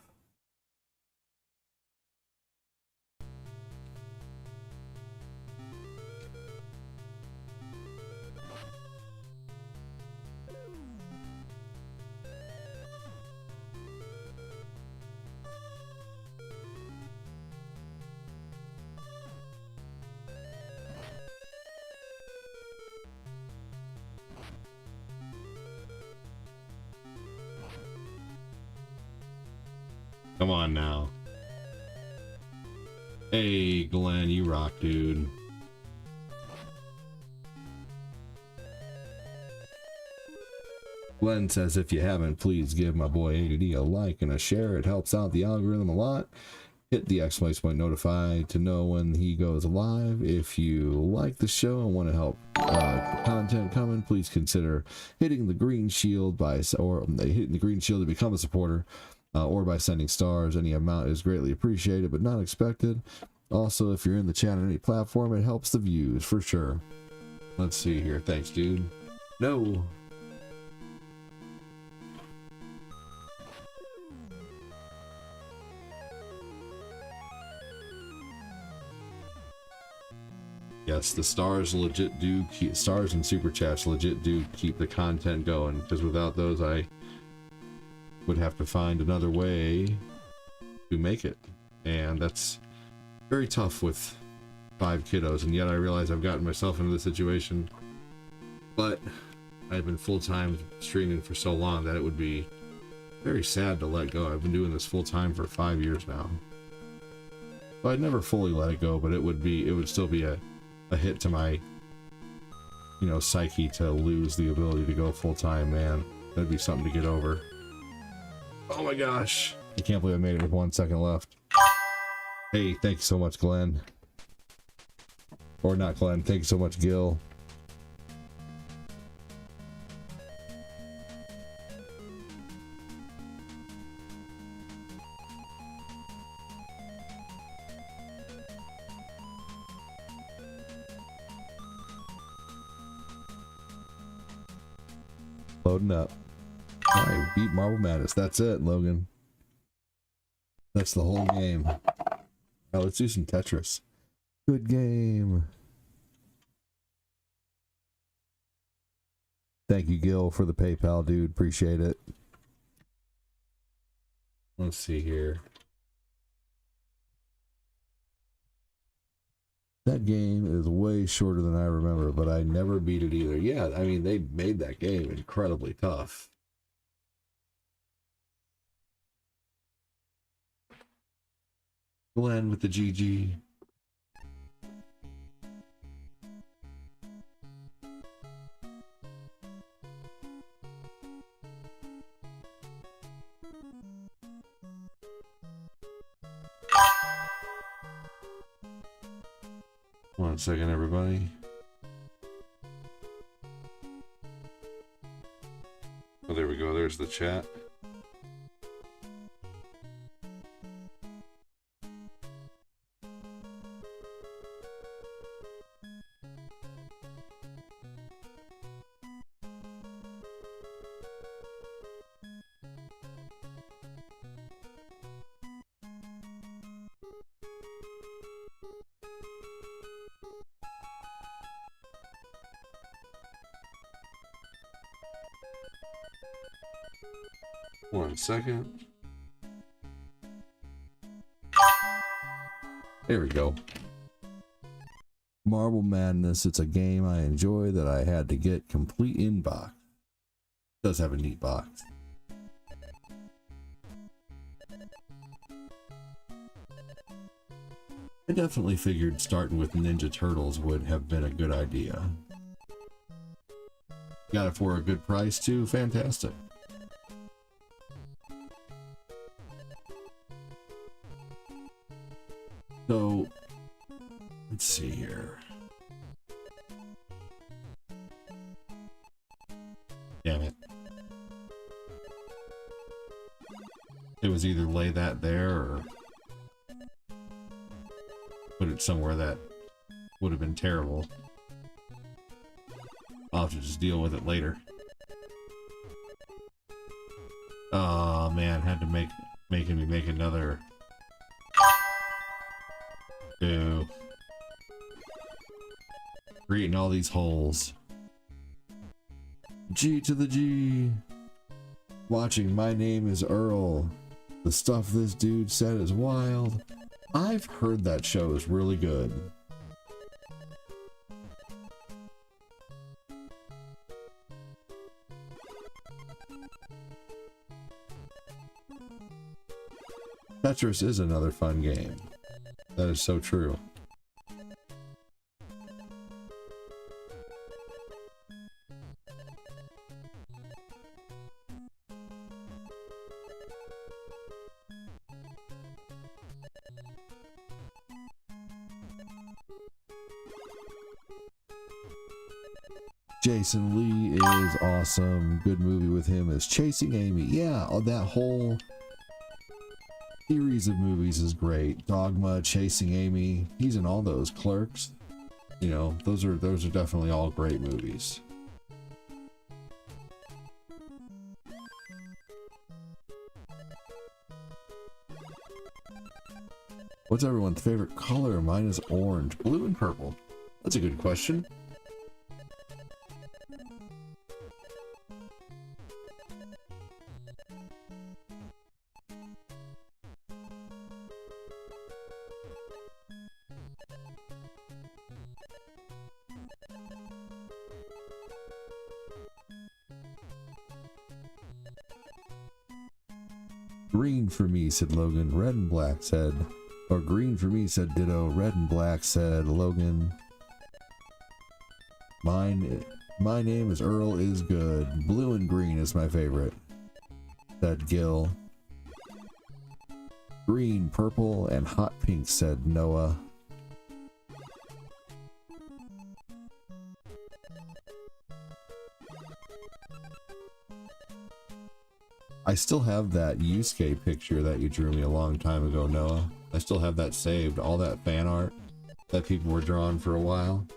Come on now. Hey, Glenn, you rock, dude. Glenn says, if you haven't, please give my boy ADD a like and a share. It helps out the algorithm a lot. Hit the exclamation point notify to know when he goes live. If you like the show and want to help content coming, please consider hitting the green shield hitting the green shield to become a supporter. Or by sending stars. Any amount is greatly appreciated, but not expected. Also, if you're in the chat on any platform, it helps the views, for sure. Let's see here. Thanks, dude. No. Yes, the stars legit do keep, stars and super chats legit do keep the content going, because without those, I would have to find another way to make it, and that's very tough with 5 kiddos, and yet I realize I've gotten myself into this situation, but I've been full-time streaming for so long that it would be very sad to let go. I've been doing this full-time for 5 years now, so I'd never fully let it go, but it would still be a hit to my, you know, psyche to lose the ability to go full-time. Man, that'd be something to get over. Oh my gosh. I can't believe I made it with 1 second left. Hey, thank you so much, Glenn. Or not Glenn, thank you so much, Gil. Loading up. Alright, beat Marble Madness. That's it, Logan. That's the whole game. Now let's do some Tetris. Good game. Thank you, Gil, for the PayPal, dude. Appreciate it. Let's see here. That game is way shorter than I remember, but I never beat it either. Yeah, I mean, they made that game incredibly tough. Glenn with the GG. One second, everybody. Oh, there we go. There's the chat. 1 second. There we go. Marble Madness. It's a game I enjoy that I had to get complete in box. Does have a neat box. I definitely figured starting with Ninja Turtles would have been a good idea. Got it for a good price too. Fantastic. So, let's see here. Damn it. It was either lay that there or put it somewhere that would have been terrible. I'll have to just deal with it later. Oh man, had to making me make another. Ew. Creating all these holes. G to the G. Watching My Name is Earl. The stuff this dude said is wild. I've heard that show is really good. Tetris is another fun game. That is so true. Jason Lee is awesome. Good movie with him is Chasing Amy. Yeah, that whole series of movies is great. Dogma, Chasing Amy. He's in all those. Clerks. You know, those are definitely all great movies. What's everyone's favorite color? Mine is orange, blue, and purple. That's a good question. Green for me, said Logan. Red and black said, or green for me, said Ditto. Red and black said Logan. My name is Earl is good. Blue and green is my favorite, said Gil. Green, purple, and hot pink, said Noah. I still have that Yusuke picture that you drew me a long time ago, Noah. I still have that saved, all that fan art that people were drawing for a while.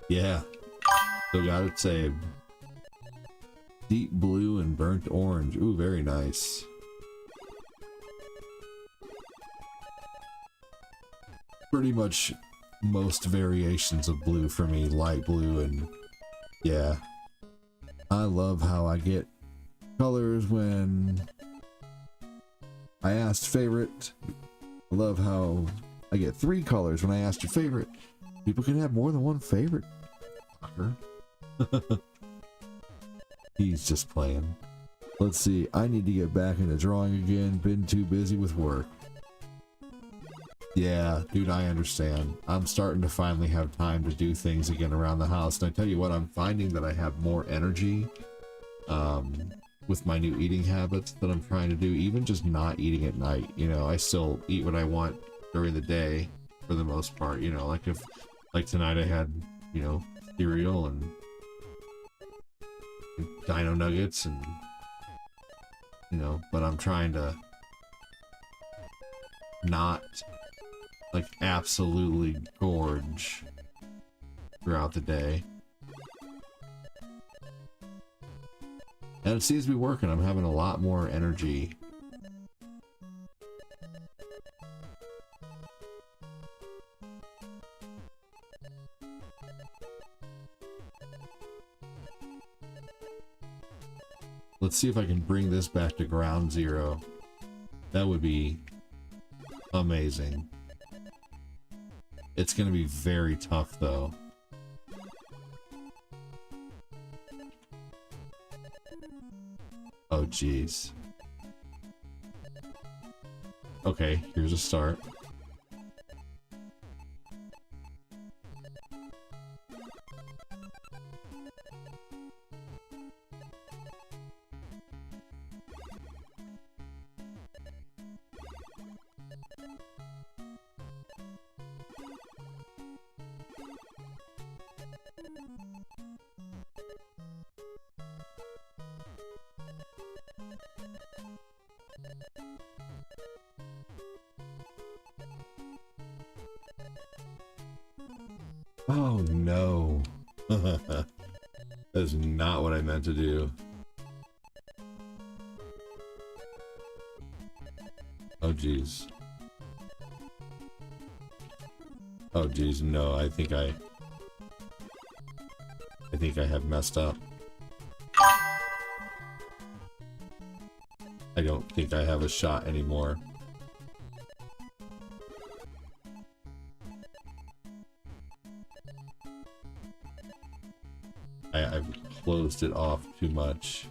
Yeah, still got it saved. Deep blue and burnt orange. Ooh, very nice. Pretty much most variations of blue for me, light blue, and yeah. I love how I get colors when I asked favorite. I love how I get 3 colors when I asked your favorite. People can have more than one favorite. He's just playing. Let's see, I need to get back into drawing again. Been too busy with work. Yeah, dude, I understand. I'm starting to finally have time to do things again around the house. And I tell you what, I'm finding that I have more energy with my new eating habits that I'm trying to do, even just not eating at night. You know, I still eat what I want during the day for the most part. You know, like tonight I had, you know, cereal and dino nuggets and, you know, but I'm trying to not like absolutely gorge throughout the day. And it seems to be working. I'm having a lot more energy Let's see if I can bring this back to ground zero. That would be amazing. It's going to be very tough, though. Oh, jeez. Okay, here's a start. Oh no. That is not what I meant to do. Oh geez. Oh geez, no, I think I have messed up. I don't think I have a shot anymore. I've closed it off too much.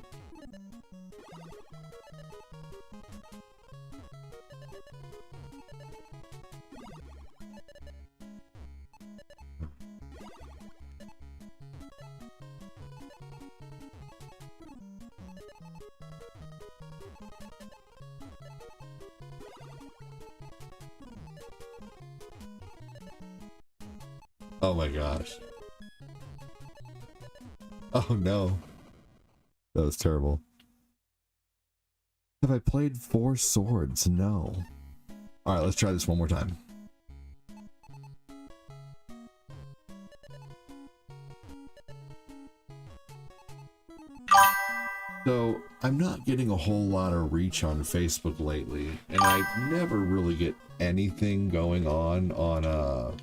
Oh my gosh. Oh no. That was terrible. Have I played 4 swords? No. Alright, let's try this one more time. So, I'm not getting a whole lot of reach on Facebook lately, and I never really get anything going on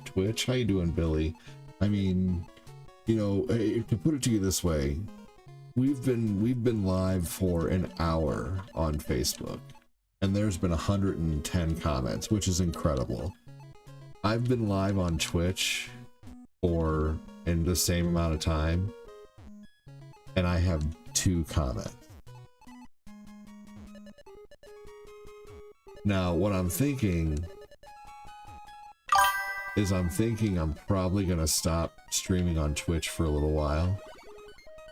Twitch. How you doing, Billy? I mean, you know, to put it to you this way, we've been live for an hour on Facebook, and there's been 110 comments, which is incredible. I've been live on Twitch for in the same amount of time, and I have 2 comments. Now, what I'm thinking is I'm probably gonna stop streaming on Twitch for a little while.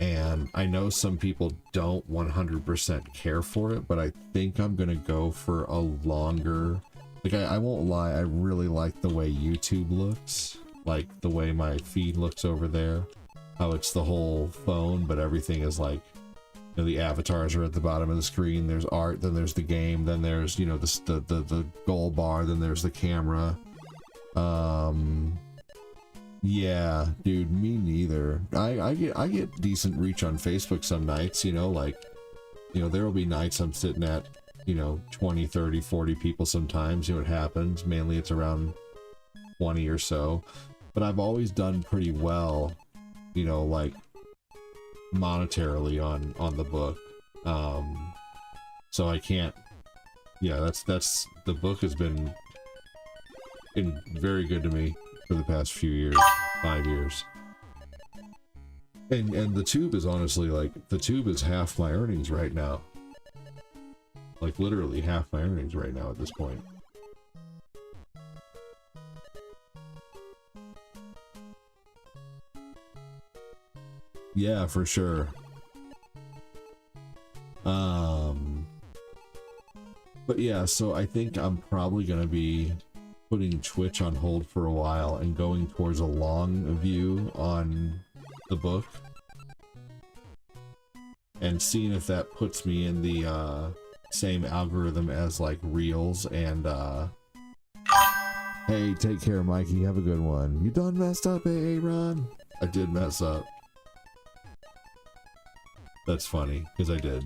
And I know some people don't 100% care for it, but I think I'm gonna go for a longer, like I won't lie, I really like the way YouTube looks, like the way my feed looks over there, how it's the whole phone, but everything is like, you know, the avatars are at the bottom of the screen, there's art, then there's the game, then there's, you know, the goal bar, then there's the camera. Yeah, dude, me neither. I get decent reach on Facebook some nights, you know, like, you know, there will be nights I'm sitting at, you know, 20, 30, 40 people sometimes, you know, it happens. Mainly it's around 20 or so. But I've always done pretty well, you know, like, monetarily on the book. So I can't, yeah, that's, the book has been very good to me for the past few years, 5 years. And the tube is honestly, like, the tube is half my earnings right now. Like, literally half my earnings right now at this point. Yeah, for sure. But yeah, so I think I'm probably gonna be putting Twitch on hold for a while and going towards a long view on the book. And seeing if that puts me in the same algorithm as like Reels and hey, take care, Mikey, have a good one. You done messed up, Ron? I did mess up. That's funny, because I did.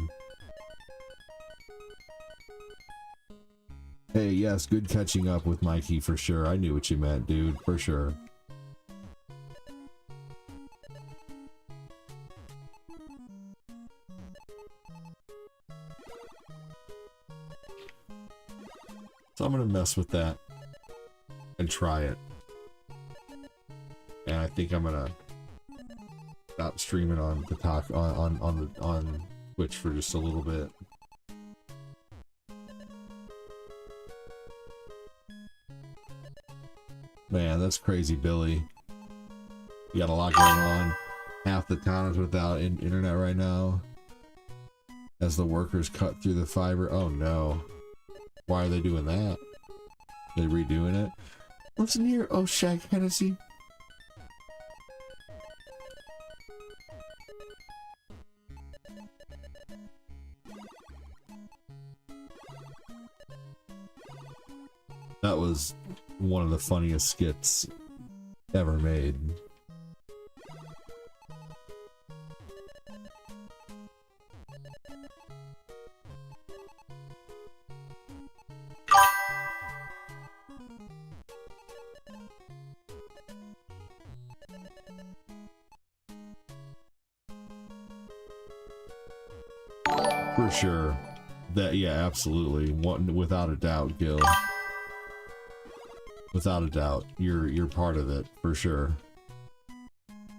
Hey, yes, good catching up with Mikey for sure. I knew what you meant, dude, for sure. So I'm gonna mess with that and try it. And I think I'm gonna stop streaming on the talk on Twitch for just a little bit. Man, that's crazy, Billy. You got a lot going on. Half the town is without internet right now. As the workers cut through the fiber. Oh no. Why are they doing that? They redoing it? Listen here, oh Shag Hennessy. That was one of the funniest skits ever made. For sure. That, yeah, absolutely. One, without a doubt, Gil. Without a doubt. You're part of it, for sure.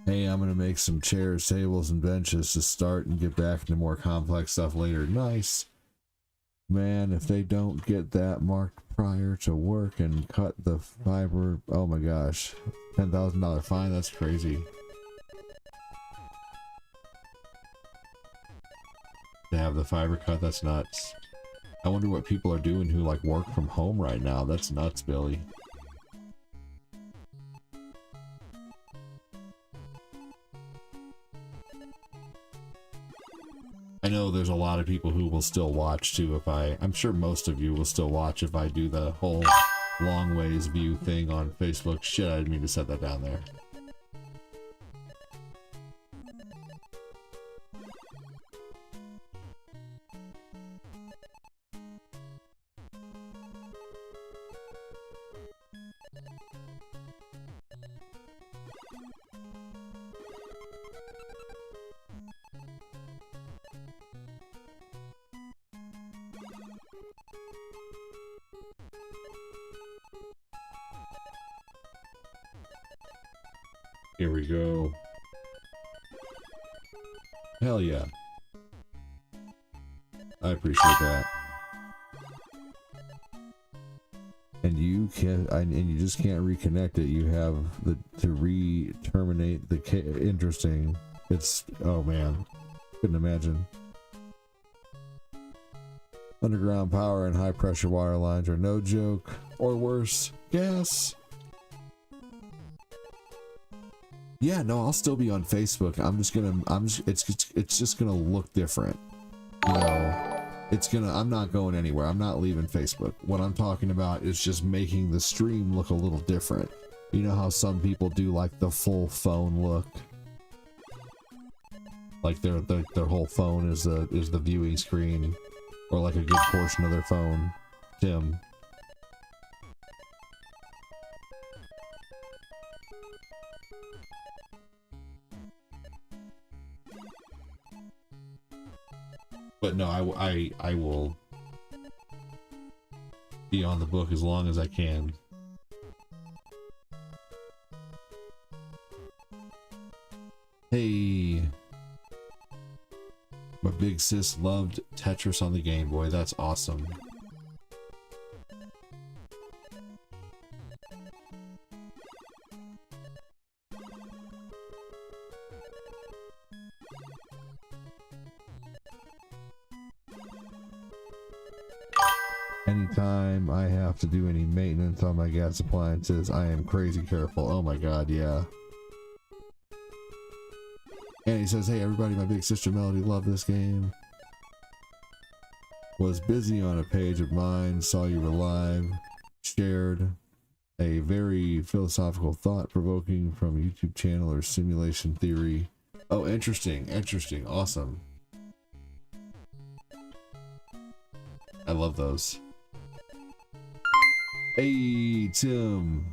Hey, I'm gonna make some chairs, tables, and benches to start and get back into more complex stuff later. Nice. Man, if they don't get that marked prior to work and cut the fiber, oh my gosh. $10,000 fine, that's crazy. To have the fiber cut, that's nuts. I wonder what people are doing who like work from home right now. That's nuts, Billy. I know there's a lot of people who will still watch too if I'm sure most of you will still watch if I do the whole long ways view thing on Facebook. Shit, I didn't mean to set that down there. Here we go. Hell yeah. I appreciate that. And you can't, and you just can't reconnect it. You have to re-terminate the interesting. It's, oh man, couldn't imagine. Underground power and high pressure water lines are no joke, or worse, gas. Yeah, no, I'll still be on Facebook. It's just gonna look different. You know, I'm not going anywhere. I'm not leaving Facebook. What I'm talking about is just making the stream look a little different. You know how some people do like the full phone look? Like their whole phone is the viewing screen, or like a good portion of their phone. Tim. But no, I will be on the book as long as I can. Hey, my big sis loved Tetris on the Game Boy. That's awesome. Anytime I have to do any maintenance on my gas appliances, I am crazy careful. Oh my god, yeah. And he says, hey everybody, my big sister Melody loved this game. Was busy on a page of mine, saw you were live, shared a very philosophical thought provoking from a YouTube channel or simulation theory. Oh, interesting, interesting, awesome. I love those. Hey, Tim.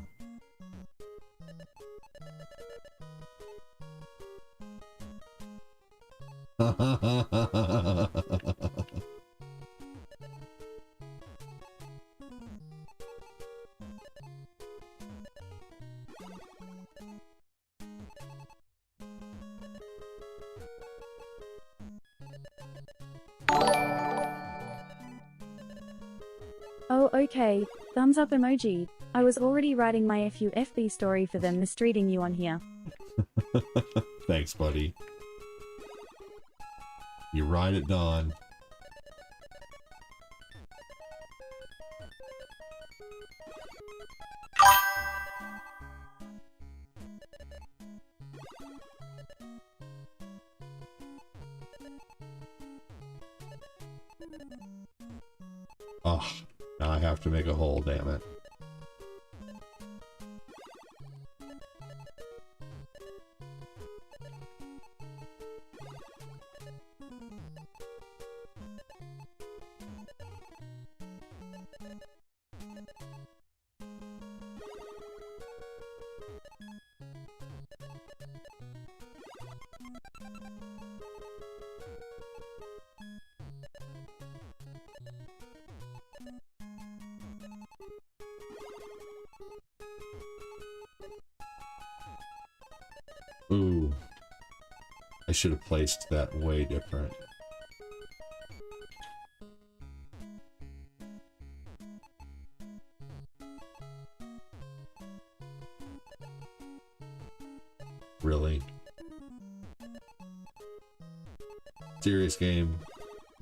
Okay, thumbs up emoji. I was already writing my FUFB story for them mistreating you on here. Thanks, buddy. You're right at dawn. Oh, now I have to make a hole, damn it. Ooh. I should have placed that way different. Really? Serious game.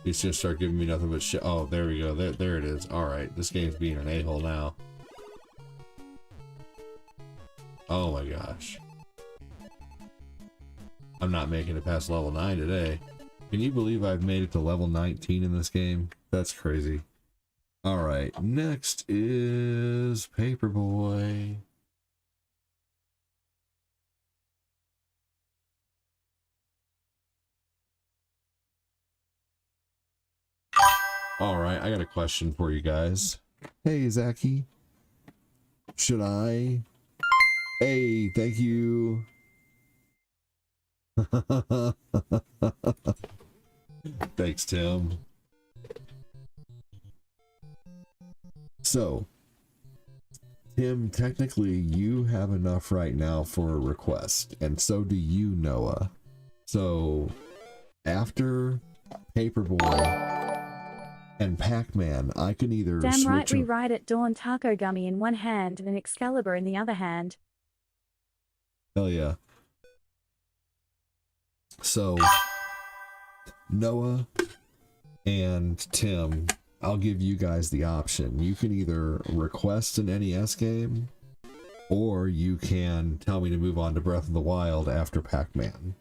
He's gonna start giving me nothing but shit. Oh, there we go. There it is. Alright, this game's being an a-hole now. Oh my gosh. I'm not making it past level 9 today. Can you believe I've made it to level 19 in this game? That's crazy. Alright, next is Paperboy. Alright, I got a question for you guys. Hey, Zachy. Should I? Hey, thank you. Thanks, Tim. So, Tim, technically you have enough right now for a request, and so do you, Noah. So, after Paperboy and PacMan, I can either Damn right, we switch. ride at dawn, taco gummy in one hand and an Excalibur in the other hand. Hell yeah. So, Noah and Tim, I'll give you guys the option. You can either request an NES game, or you can tell me to move on to Breath of the Wild after PacMan.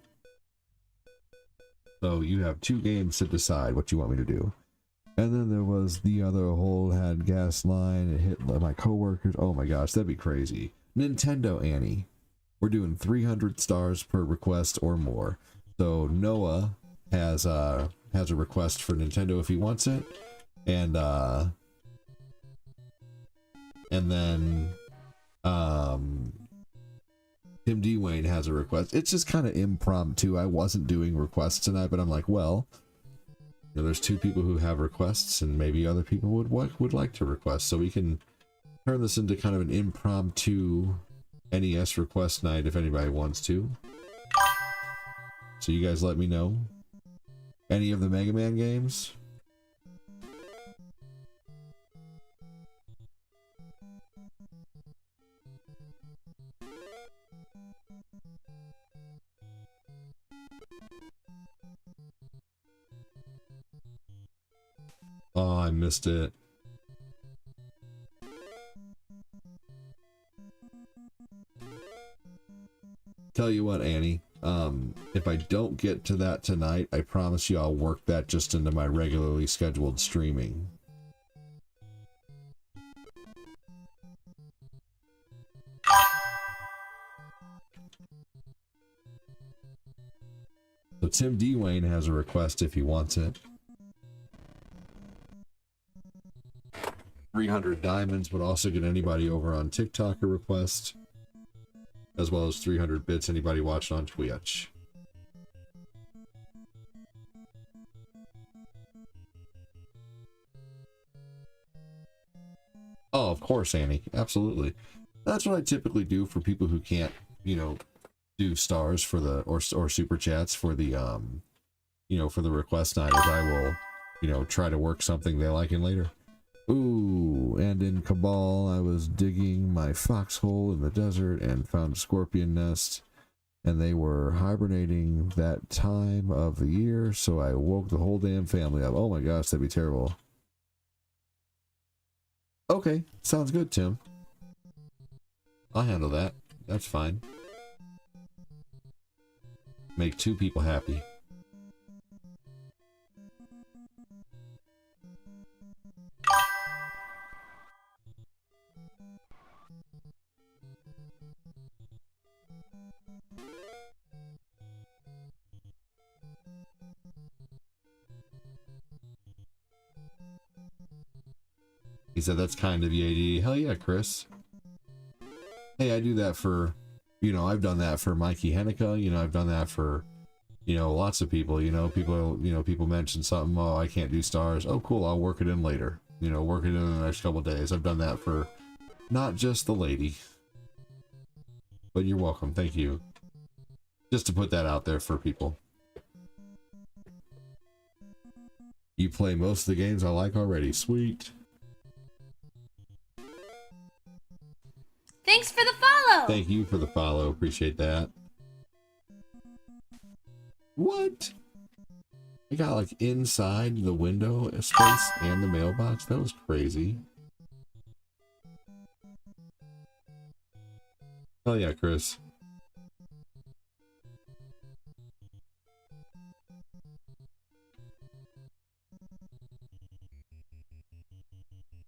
So you have 2 games to decide what you want me to do. And then there was the other whole had gas line, it hit my coworkers. Oh my gosh, that'd be crazy. Nintendo Annie. We're doing 300 stars per request or more. So Noah has a request for Nintendo if he wants it, and then Tim D. Wayne has a request. It's just kind of impromptu. I wasn't doing requests tonight, but I'm like, well, you know, there's 2 people who have requests, and maybe other people would like to request, so we can turn this into kind of an impromptu NES request night if anybody wants to. So you guys let me know. Any of the Mega Man games? Oh, I missed it. Tell you what, Annie, if I don't get to that tonight, I promise you I'll work that just into my regularly scheduled streaming. So Tim D. Wayne has a request if he wants it. 300 diamonds would also get anybody over on TikTok a request, as well as 300 bits anybody watching on Twitch. Oh, of course, Annie. Absolutely. That's what I typically do for people who can't, you know, do stars for the, or super chats for the, you know, for the request night, is I will, you know, try to work something they like in later. Ooh, and in Cabal, I was digging my foxhole in the desert and found a scorpion nest, and they were hibernating that time of the year, so I woke the whole damn family up. Oh my gosh, that'd be terrible. Okay, sounds good, Tim. I'll handle that. That's fine. Make 2 people happy. He said, that's kind of EAD. Hell yeah, Chris. Hey, I do that for, you know, I've done that for Mikey Henniker. You know, I've done that for, you know, lots of people. You know, people mention something. Oh, I can't do stars. Oh, cool. I'll work it in later. You know, work it in the next couple days. I've done that for not just the lady. But you're welcome. Thank you. Just to put that out there for people. You play most of the games I like already. Sweet. Thanks for the follow! Thank you for the follow. Appreciate that. What? I got like inside the window space and the mailbox. That was crazy. Oh yeah, Chris.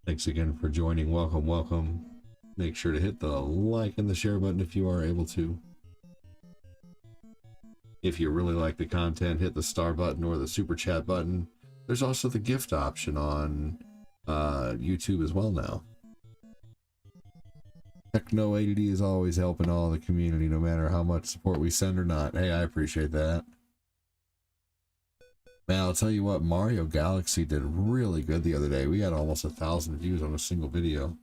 Thanks again for joining. Welcome, welcome. Make sure to hit the like and the share button if you are able to. If you really like the content, hit the star button or the super chat button. There's also the gift option on YouTube as well now. Techno ADD is always helping all the community, no matter how much support we send or not. Hey, I appreciate that. Man, I'll tell you what, Mario Galaxy did really good the other day. We had almost 1,000 views on a single video.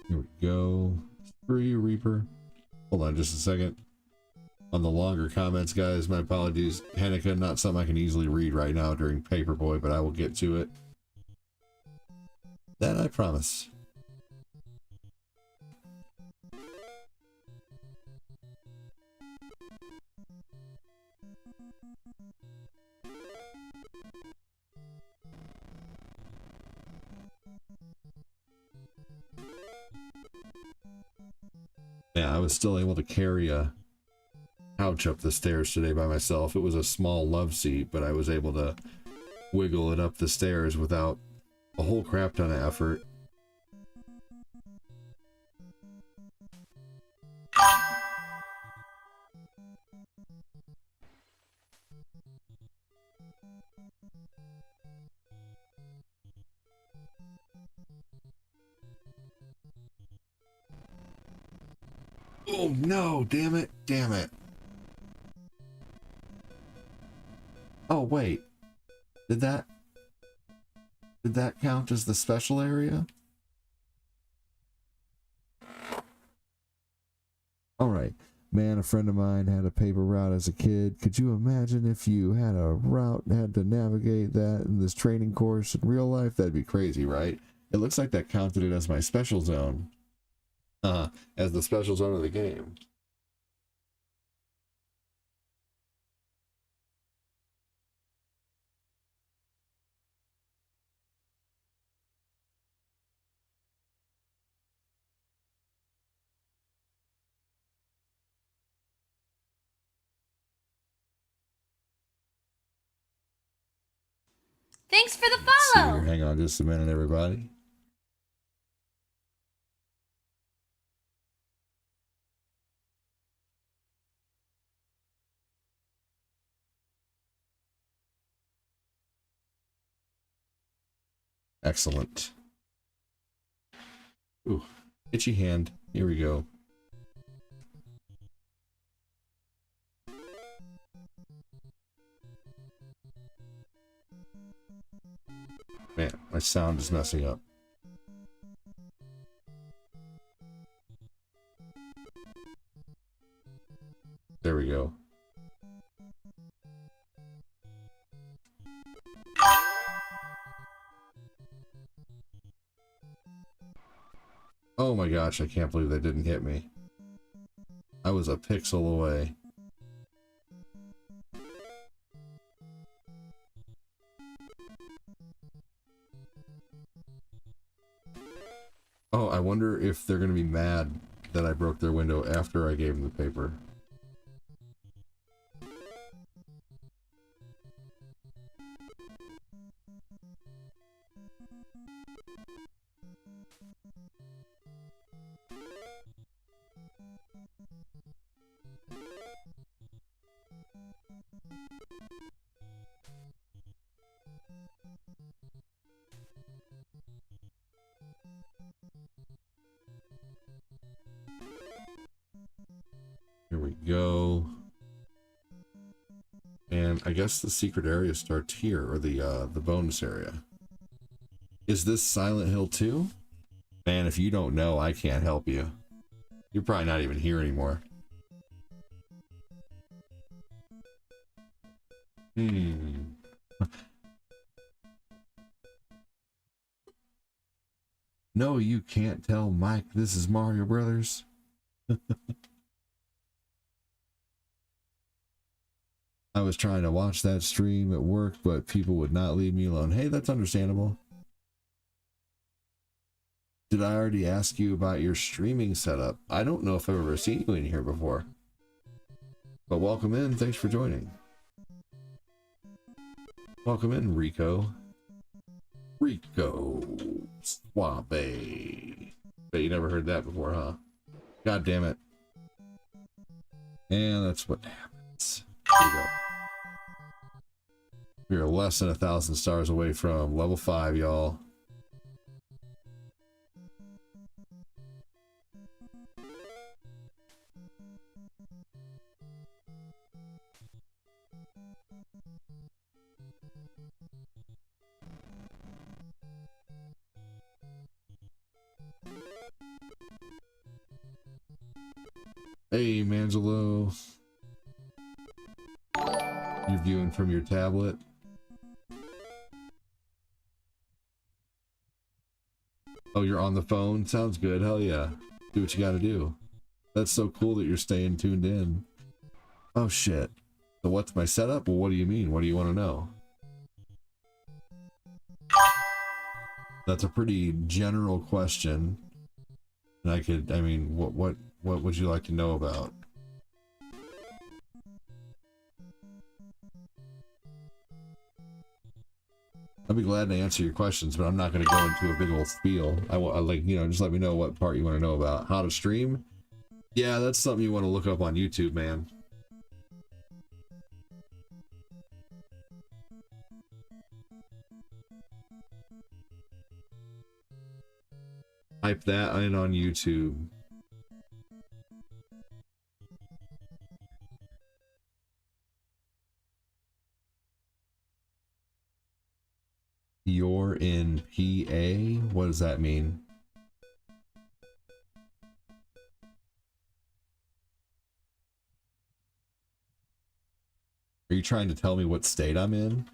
Here we go. Free Reaper. Hold on just a second. On the longer comments, guys, my apologies. Henniker, not something I can easily read right now during Paperboy, but I will get to it. That I promise. Yeah, I was still able to carry a couch up the stairs today by myself. It was a small love seat, but I was able to wiggle it up the stairs without a whole crap ton of effort. Oh no, damn it, damn it. Oh wait, did that count as the special area? All right, man, a friend of mine had a paper route as a kid. Could you imagine if you had a route and had to navigate that in this training course in real life? That'd be crazy, right? It looks like that counted it as my special zone. As the special zone of the game. Thanks for the Let's see follow! here. Hang on just a minute, everybody. Excellent. Ooh, itchy hand. Here we go. Man, my sound is messing up. There we go. Oh my gosh, I can't believe they didn't hit me. I was a pixel away. Oh, I wonder if they're going to be mad that I broke their window after I gave them the paper. Here we go. And I guess the secret area starts here, or the bonus area. Is this Silent Hill 2? Man, if you don't know, I can't help you. You're probably not even here anymore. No, you can't tell Mike this is Mario Brothers. I was trying to watch that stream at work, but people would not leave me alone. Hey, that's understandable. Did I already ask you about your streaming setup? I don't know if I've ever seen you in here before. But welcome in. Thanks for joining. Welcome in, Rico. Rico Suave. Bet you never heard that before, huh? God damn it. And that's what happens. Here we go. We are less than 1,000 stars away from level 5, y'all. Hey, Mangelo. You're viewing from your tablet? Oh, you're on the phone? Sounds good. Hell yeah. Do what you gotta do. That's so cool that you're staying tuned in. Oh, shit. So what's my setup? Well, what do you mean? What do you want to know? That's a pretty general question. And I mean, what would you like to know about? I'd be glad to answer your questions, but I'm not going to go into a big old spiel. I like, you know, just let me know what part you want to know about. How to stream? Yeah, that's something you want to look up on YouTube, man. Type that in on YouTube. You're in PA? What does that mean? Are you trying to tell me what state I'm in?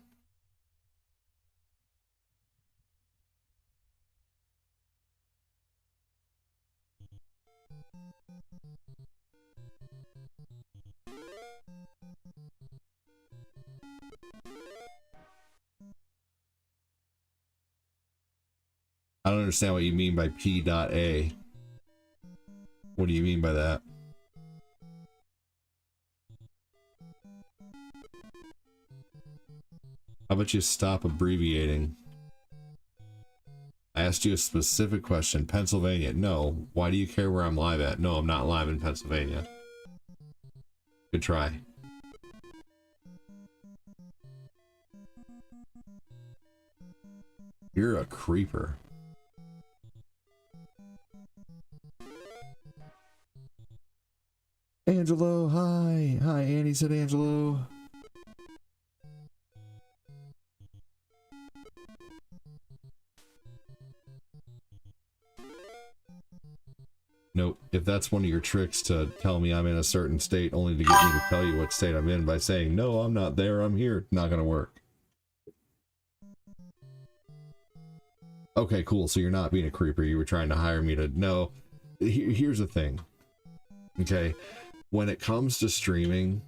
I don't understand what you mean by P.A. What do you mean by that? How about you stop abbreviating? I asked you a specific question. Pennsylvania. No. Why do you care where I'm live at? No, I'm not live in Pennsylvania. Good try. You're a creeper. Angelo, hi. Hi, Annie said Angelo. Nope. If that's one of your tricks to tell me I'm in a certain state only to get me to tell you what state I'm in by saying, no, I'm not there, I'm here, not gonna work. Okay, cool. So you're not being a creeper. You were trying to hire me to... No. Here's the thing. Okay. When it comes to streaming,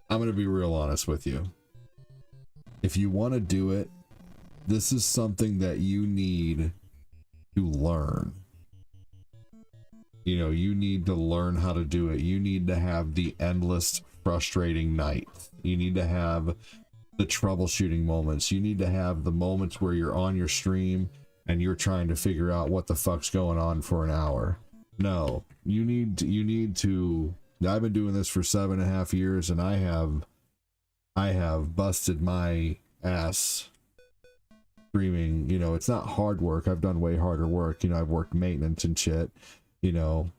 I'm going to be real honest with you. If you want to do it, this is something that you need to learn. You know, you need to learn how to do it. You need to have the endless, frustrating nights. You need to have the troubleshooting moments. You need to have the moments where you're on your stream and you're trying to figure out what the fuck's going on for an hour. No, you need to. I've been doing this for 7.5 years, and I have busted my ass streaming. You know, it's not hard work. I've done way harder work. You know, I've worked maintenance and shit. You know,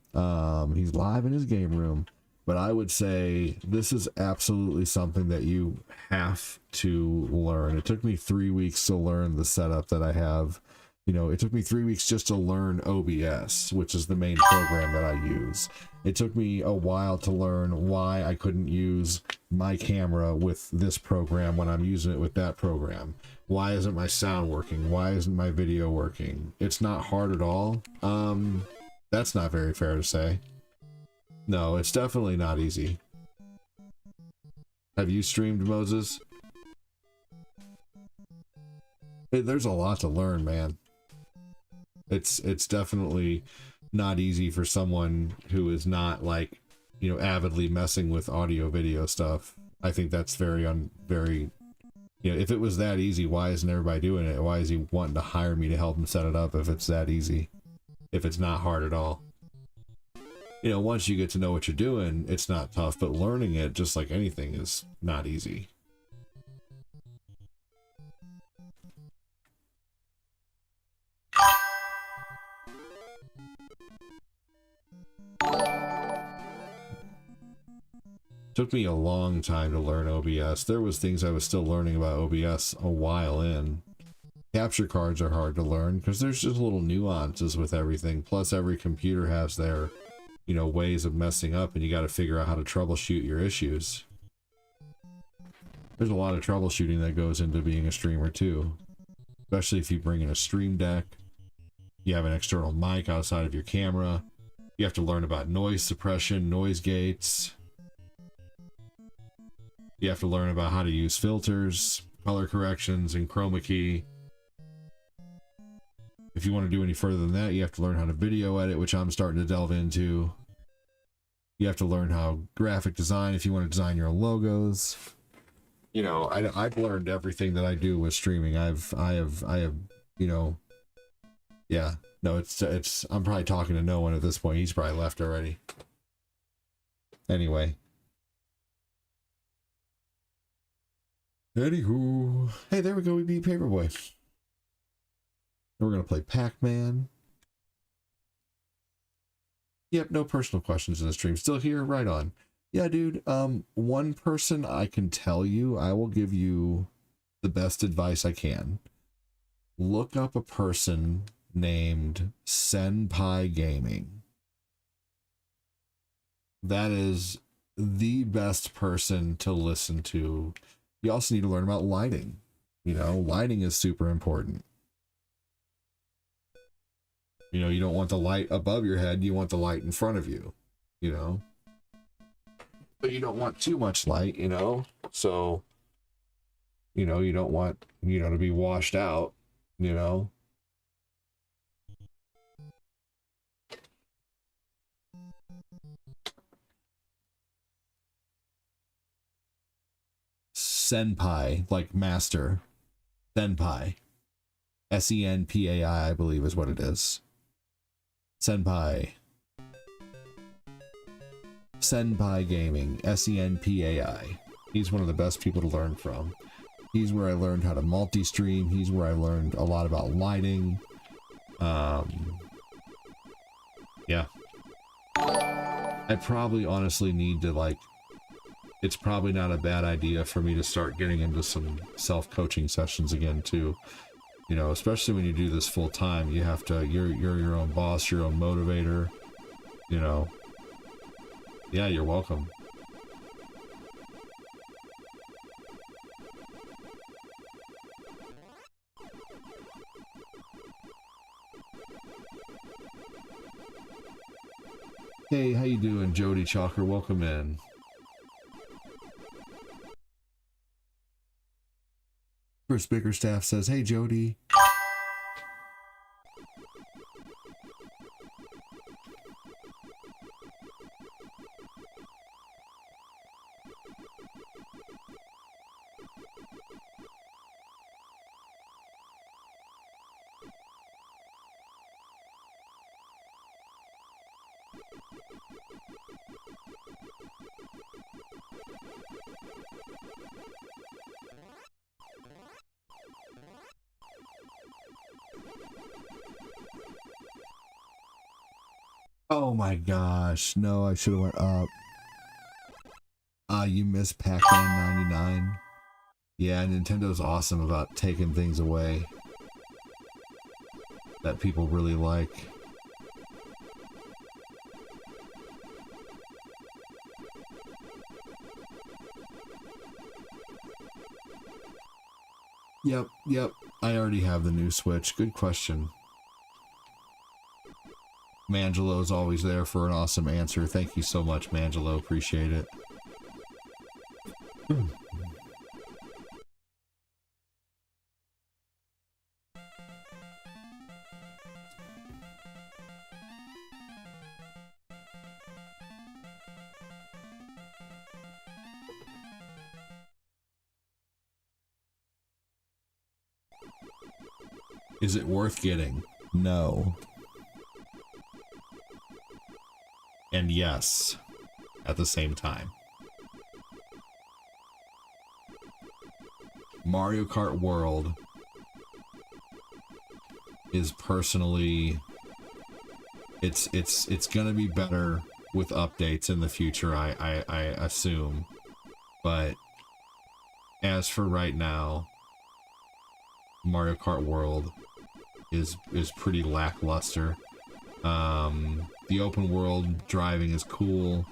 he's live in his game room. But I would say this is absolutely something that you have to learn. It took me 3 weeks to learn the setup that I have. You know, it took me 3 weeks just to learn OBS, which is the main program that I use. It took me a while to learn why I couldn't use my camera with this program when I'm using it with that program. Why isn't my sound working? Why isn't my video working? It's not hard at all. That's not very fair to say. No, it's definitely not easy. Have you streamed, Moses? There's a lot to learn, man. It's definitely not easy for someone who is not, like, you know, avidly messing with audio video stuff. I think that's very, you know, if it was that easy, why isn't everybody doing it? Why is he wanting to hire me to help him set it up if it's that easy? If it's not hard at all? You know, once you get to know what you're doing, it's not tough, but learning it, just like anything, is not easy. Took me a long time to learn OBS. There was things I was still learning about OBS a while in. Capture cards are hard to learn because there's just little nuances with everything. Plus, every computer has their, you know, ways of messing up, and you got to figure out how to troubleshoot your issues. There's a lot of troubleshooting that goes into being a streamer too, especially if you bring in a stream deck. You have an external mic outside of your camera. You have to learn about noise suppression, noise gates. You have to learn about how to use filters, color corrections, and chroma key. If you want to do any further than that, you have to learn how to video edit, which I'm starting to delve into. You have to learn how graphic design if you want to design your own logos. You know, I've learned everything that I do with streaming. I have, you know, yeah. No, it's. I'm probably talking to no one at this point. He's probably left already. Anyway. Anywho, hey, there we go. We beat Paperboy. We're gonna play PacMan. Yep, no personal questions in the stream. Still here? Right on. Yeah, dude. One person I can tell you, I will give you the best advice I can. Look up a person named Senpai Gaming. That is the best person to listen to. You also need to learn about lighting. You know, lighting is super important. You know, you don't want the light above your head, you want the light in front of you, you know. But you don't want too much light, you know. So, you know, you don't want, you know, to be washed out, you know. Senpai, like master. Senpai. S-E-N-P-A-I, I believe is what it is. Senpai. Senpai Gaming. S-E-N-P-A-I. He's one of the best people to learn from. He's where I learned how to multi-stream. He's where I learned a lot about lighting. Yeah. I probably honestly need to, like, it's probably not a bad idea for me to start getting into some self-coaching sessions again too. You know, especially when you do this full time, you have to, you're your own boss, your own motivator. you know. Yeah, you're welcome. Hey, how you doing, Jody Chalker? Welcome in. Chris Bickerstaff says, hey, Jody. Oh my gosh, no, I should have went up. You missed PacMan 99. Yeah, Nintendo's awesome about taking things away that people really like. Yep, I already have the new Switch. Good question. Mangelo's always there for an awesome answer. Thank you so much, Mangelo. Appreciate it. Is it worth getting? No. And yes, at the same time. Mario Kart World is personally, it's gonna be better with updates in the future, I assume. But as for right now, Mario Kart World is pretty lackluster. The open world driving is cool,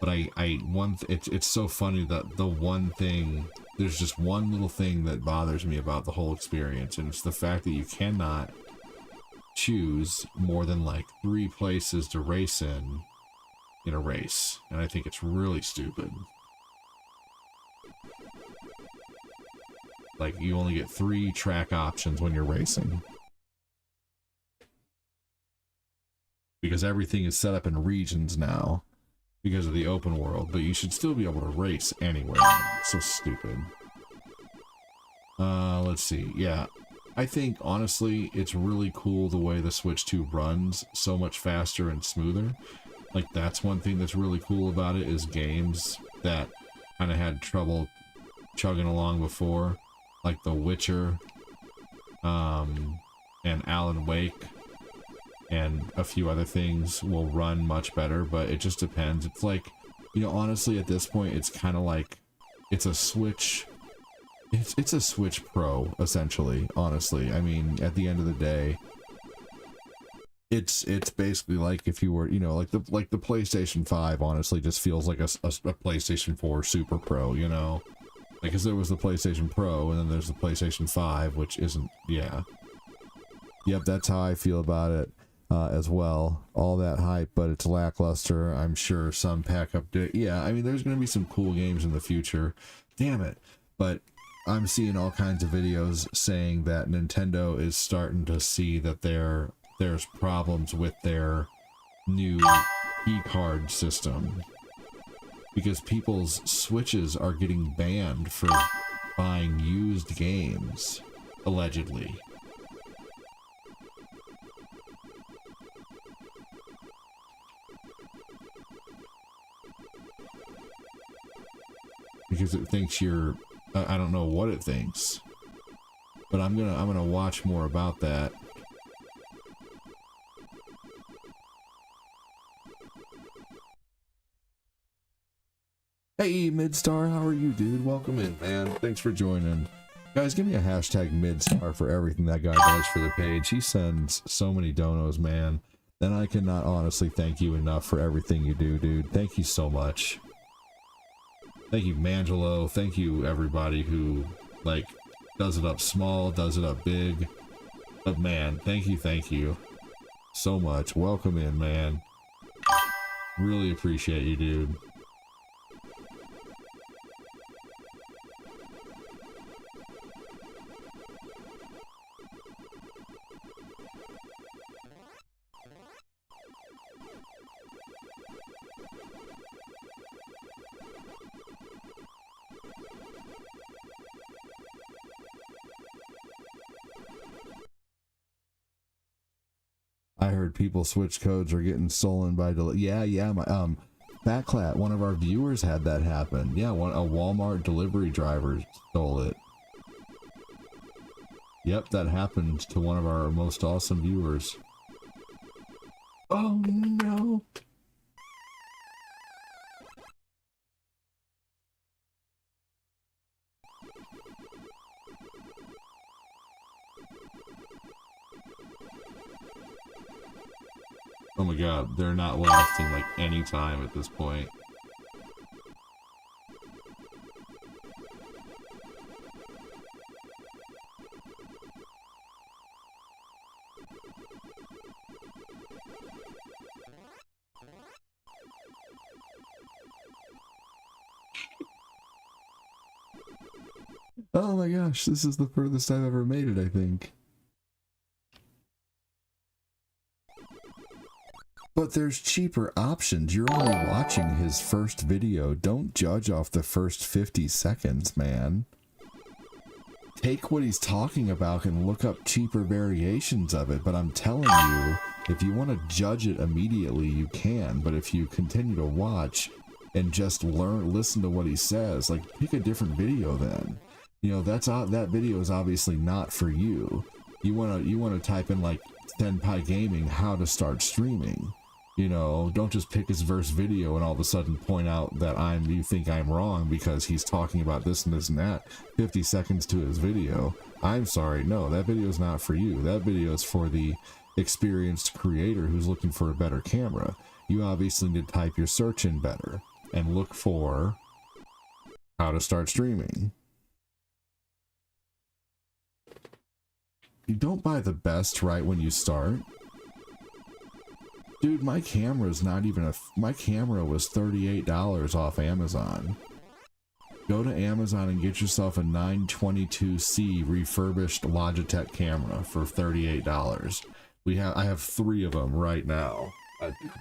but it's so funny that the one thing, there's just one little thing that bothers me about the whole experience, and it's the fact that you cannot choose more than like 3 places to race in a race, and I think it's really stupid. Like, you only get 3 track options when you're racing. Because everything is set up in regions now because of the open world, but you should still be able to race anywhere. It's so stupid. Let's see. Yeah, I think honestly it's really cool the way the Switch 2 runs so much faster and smoother. Like, that's one thing that's really cool about it, is games that kind of had trouble chugging along before, like The Witcher, and Alan Wake, and a few other things will run much better, but it just depends. It's like, you know, honestly, at this point, it's kind of like, it's a Switch, it's a Switch Pro, essentially, honestly. I mean, at the end of the day, it's basically like if you were, you know, like the PlayStation 5, honestly, just feels like a PlayStation 4 Super Pro, you know? Like, because there was the PlayStation Pro, and then there's the PlayStation 5, which isn't, yeah. Yep, that's how I feel about it. As well, all that hype, but it's lackluster. I'm sure some pack update. Yeah, I mean, there's going to be some cool games in the future. Damn it. But I'm seeing all kinds of videos saying that Nintendo is starting to see that there's problems with their new e-card system, because people's Switches are getting banned for buying used games, allegedly. Because it thinks you're, I don't know what it thinks, but I'm gonna watch more about that. Hey, Midstar, how are you, dude? Welcome in, man. Thanks for joining. Guys, give me a hashtag Midstar for everything that guy does for the page. He sends so many donos, man. And I cannot honestly thank you enough for everything you do, dude. Thank you so much. Thank you, Mangelo. Thank you, everybody who, like, does it up small, does it up big. But man, thank you so much. Welcome in, man. Really appreciate you, dude. I heard people switch codes or getting stolen by yeah, my Backclat, one of our viewers had that happen. Yeah, a Walmart delivery driver stole it. Yep, that happened to one of our most awesome viewers. Oh no. Oh my god, they're not lasting like any time at this point. Oh my gosh, this is the furthest I've ever made it, I think. But there's cheaper options. You're only watching his first video. Don't judge off the first 50 seconds, man. Take what he's talking about and look up cheaper variations of it. But I'm telling you, if you want to judge it immediately, you can. But if you continue to watch and just listen to what he says, like, pick a different video then. You know, that video is obviously not for you. You wanna type in like Senpai Gaming how to start streaming. You know, don't just pick his first video and all of a sudden point out that you think I'm wrong because he's talking about this and this and that 50 seconds to his video. I'm sorry, no, that video is not for you. That video is for the experienced creator who's looking for a better camera. You obviously need to type your search in better and look for how to start streaming. You don't buy the best right when you start. Dude, my camera's not even my camera was $38 off Amazon. Go to Amazon and get yourself a 922C refurbished Logitech camera for $38. I have 3 of them right now.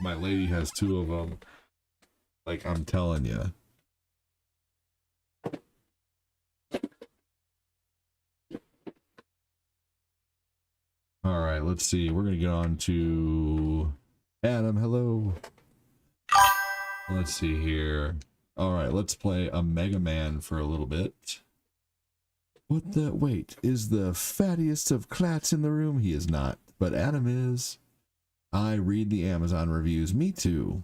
My lady has 2 of them. Like, I'm telling you. All right, let's see. We're gonna get on to Adam. Hello. Let's see here. All right, let's play a Mega Man for a little bit. What the? Wait, is the fattiest of clats in the room? He is not, but Adam is. I read the Amazon reviews. Me too.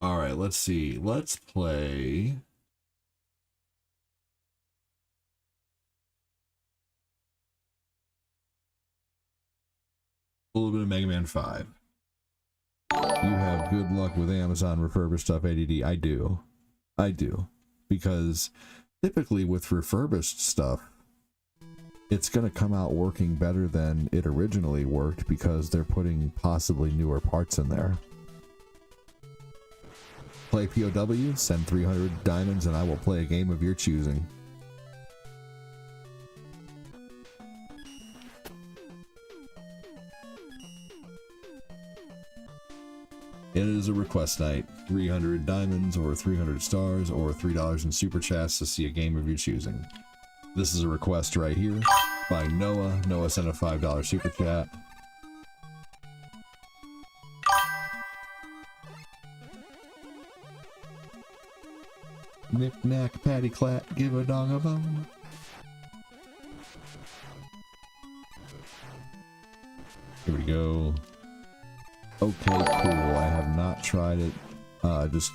All right, let's see. Let's play. A little bit of Mega Man 5. You have good luck with Amazon refurbished stuff, ADD. I do. Because typically with refurbished stuff, it's going to come out working better than it originally worked because they're putting possibly newer parts in there. Play POW, send 300 diamonds, and I will play a game of your choosing. It is a request night. 300 diamonds or 300 stars or $3 in super chats to see a game of your choosing. This is a request right here by Noah. Noah sent a $5 super chat. Knick knack patty clat, give a dog a bone. Here we go. Okay, cool. I have not tried it.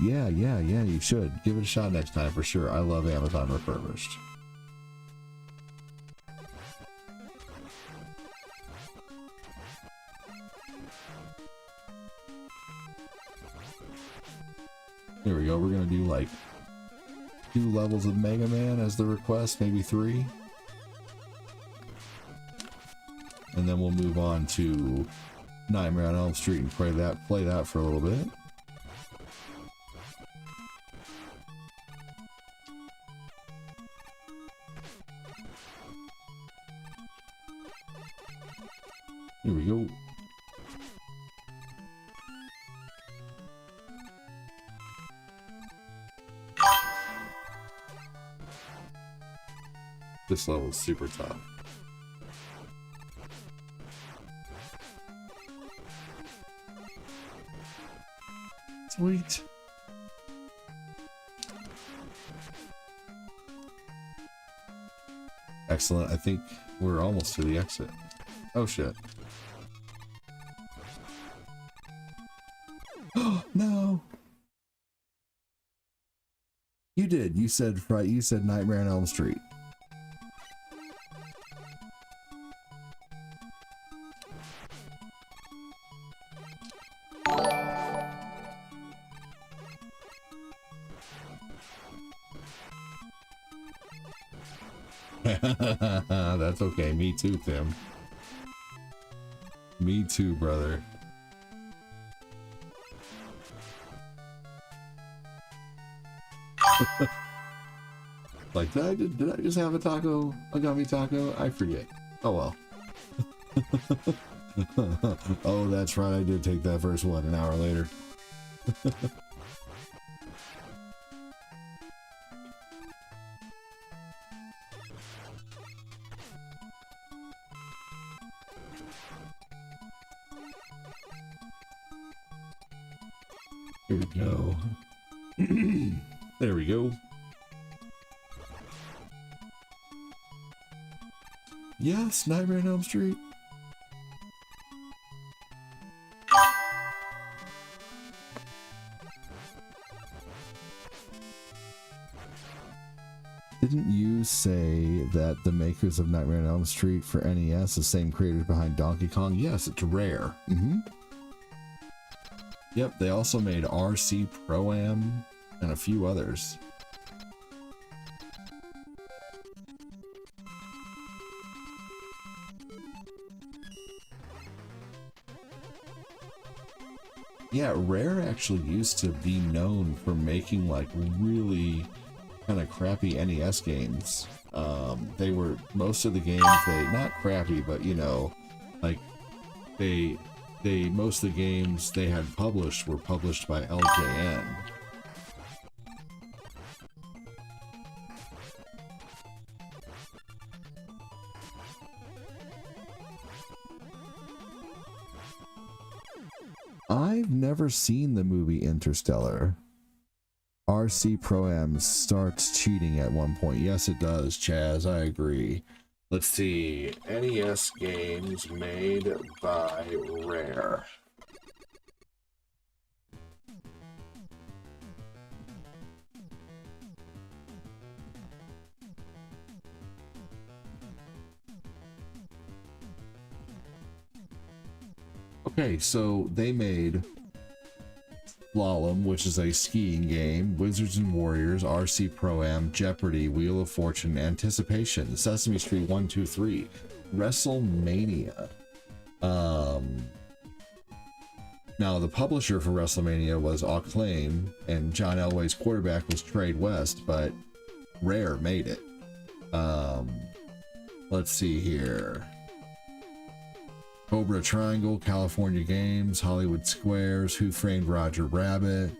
Yeah, you should. Give it a shot next time for sure. I love Amazon refurbished. Here we go. We're gonna do like 2 levels of Mega Man as the request, maybe 3. And then we'll move on to Nightmare on Elm Street and play that for a little bit. Here we go. This level is super tough. Sweet. Excellent. I think we're almost to the exit. Oh shit. Oh no. You did. You said Nightmare on Elm Street. That's okay. Me too, Tim. Me too, brother. Like, did I just have a taco? A gummy taco? I forget. Oh well. Oh, that's right. I did take that first one an hour later. Here we go. There we go. Yes, Nightmare on Elm Street. Didn't you say that the makers of Nightmare on Elm Street for NES, the same creators behind Donkey Kong? Yes, it's Rare. Yep, they also made RC Pro-Am and a few others. Yeah, Rare actually used to be known for making like really kind of crappy NES games. They were, most of the games, not crappy, but you know, like most of the games they had published were published by LJN. I've never seen the movie Interstellar. RC Pro-Am starts cheating at one point. Yes, it does, Chaz. I agree. Let's see. NES games made by Rare. Okay, so they made Slalom, which is a skiing game, Wizards and Warriors, RC Pro-Am, Jeopardy, Wheel of Fortune, Anticipation, Sesame Street 1, 2, 3, WrestleMania. Now, the publisher for WrestleMania was Acclaim, and John Elway's quarterback was Trade West, but Rare made it. Let's see here. Cobra Triangle, California Games, Hollywood Squares, Who Framed Roger Rabbit,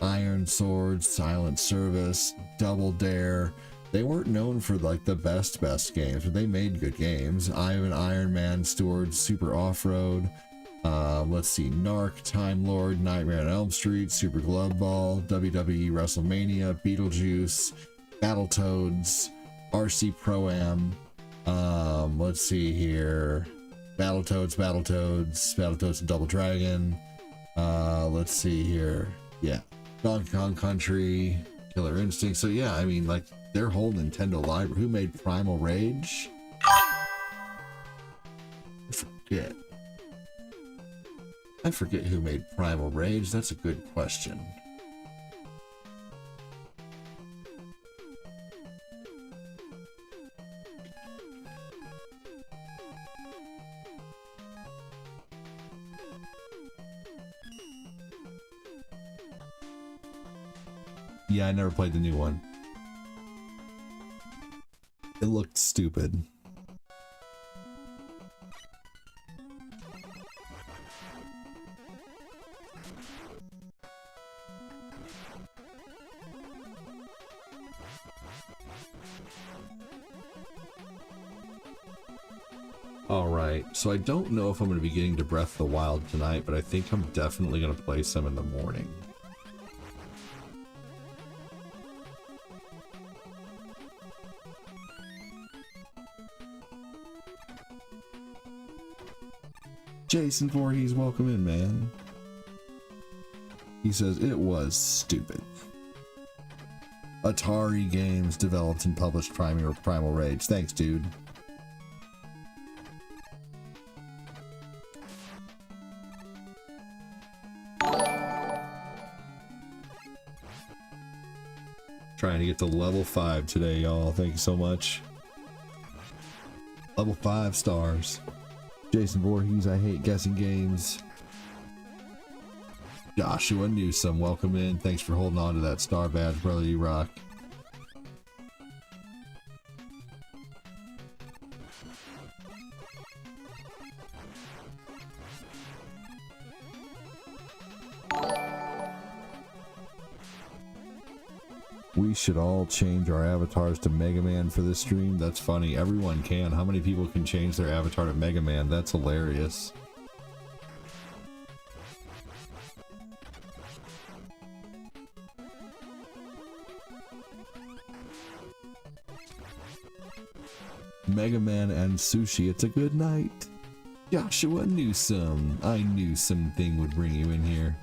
Iron Swords, Silent Service, Double Dare. They weren't known for like the best games, but they made good games. Iron Man, Stewards, Super Off-Road. Let's see, Narc, Time Lord, Nightmare on Elm Street, Super Glove Ball, WWE WrestleMania, Beetlejuice, Battletoads, RC Pro-Am. Let's see here. Battletoads and Double Dragon. Let's see here. Yeah. Donkey Kong Country, Killer Instinct. So yeah, I mean, like, their whole Nintendo library. Who made Primal Rage? I forget who made Primal Rage. That's a good question. Yeah, I never played the new one. It looked stupid. Alright, so I don't know if I'm going to be getting to Breath of the Wild tonight, but I think I'm definitely going to play some in the morning. Jason Voorhees, welcome in, man. He says, it was stupid. Atari Games developed and published Primal Rage. Thanks, dude. Trying to get to level 5 today, y'all. Thank you so much. Level 5 stars. Jason Voorhees, I hate guessing games. Joshua Newsom, welcome in. Thanks for holding on to that star badge, brother. You rock. We should all change our avatars to Mega Man for this stream. That's funny. Everyone can. How many people can change their avatar to Mega Man? That's hilarious. Mega Man and sushi. It's a good night. Joshua Newsom. I knew something would bring you in here.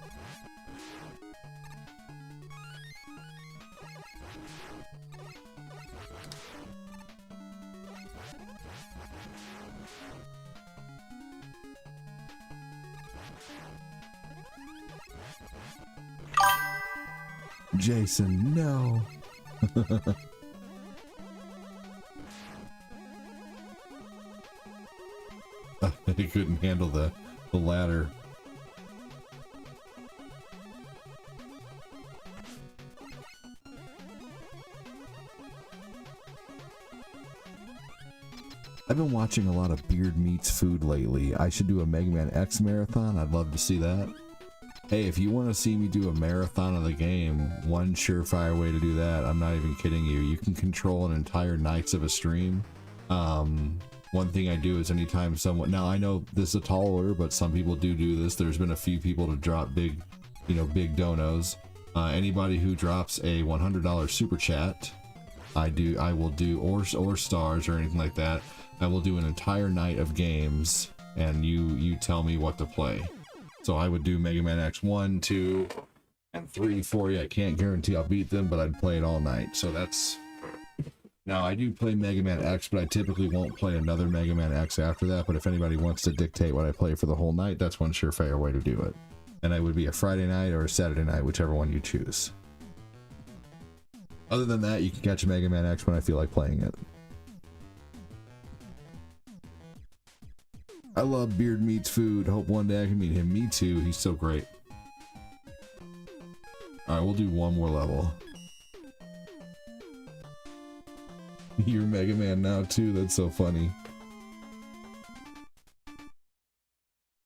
Jason, no. He couldn't handle the ladder. I've been watching a lot of Beard Meets Food lately. I should do a Mega Man X marathon. I'd love to see that. Hey, if you want to see me do a marathon of the game, one surefire way to do that, I'm not even kidding you, you can control an entire nights of a stream. One thing I do is anytime someone, now I know this is a tall order, but some people do this. There's been a few people to drop big, big donos. Anybody who drops a $100 super chat, I will do, or stars or anything like that, I will do an entire night of games, and you tell me what to play. So I would do Mega Man X 1, 2, and 3 for you. I can't guarantee I'll beat them, but I'd play it all night. So that's... Now, I do play Mega Man X, but I typically won't play another Mega Man X after that. But if anybody wants to dictate what I play for the whole night, that's one surefire way to do it. And it would be a Friday night or a Saturday night, whichever one you choose. Other than that, you can catch Mega Man X when I feel like playing it. I love Beard Meets Food. Hope one day I can meet him. Me too. He's so great. Alright, we'll do one more level. You're Mega Man now too. That's so funny.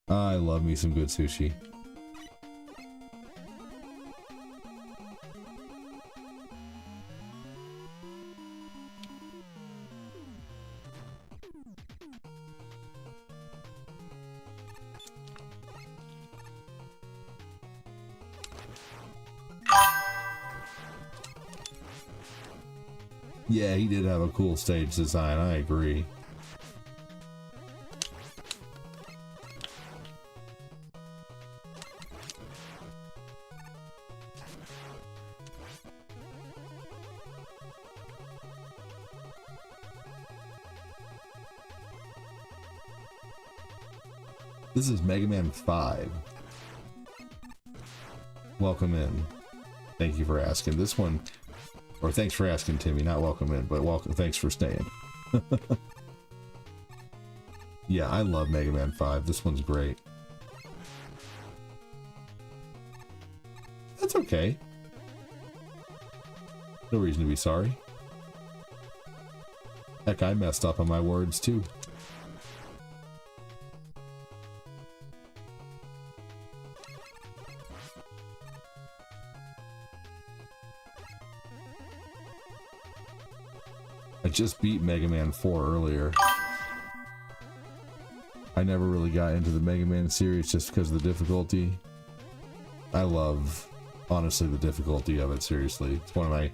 I love me some good sushi. Yeah, he did have a cool stage design, I agree. This is Mega Man 5. Welcome in. Thank you for asking. This one... Or thanks for asking, Timmy. Not welcome in, but welcome. Thanks for staying. Yeah, I love Mega Man 5. This one's great. That's okay. No reason to be sorry. Heck, I messed up on my words too. I just beat Mega Man 4 earlier. I never really got into the Mega Man series just because of the difficulty. I love, honestly, the difficulty of it, seriously. It's one of my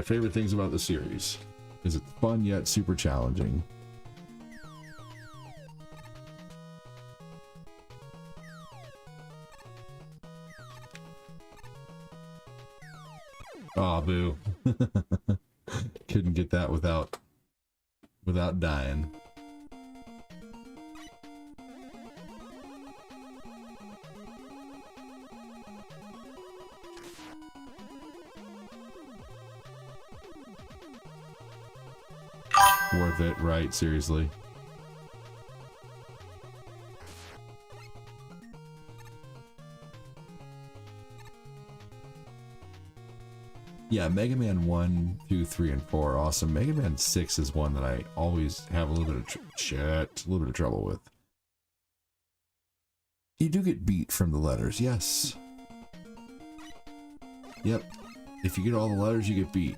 favorite things about the series. Is it's fun yet super challenging. Aw, boo. Couldn't get that without dying. Worth it, right? Seriously. Yeah, Mega Man 1, 2, 3, and 4 are awesome. Mega Man 6 is one that I always have a little bit of trouble with. You do get beat from the letters, yes. Yep. If you get all the letters, you get beat.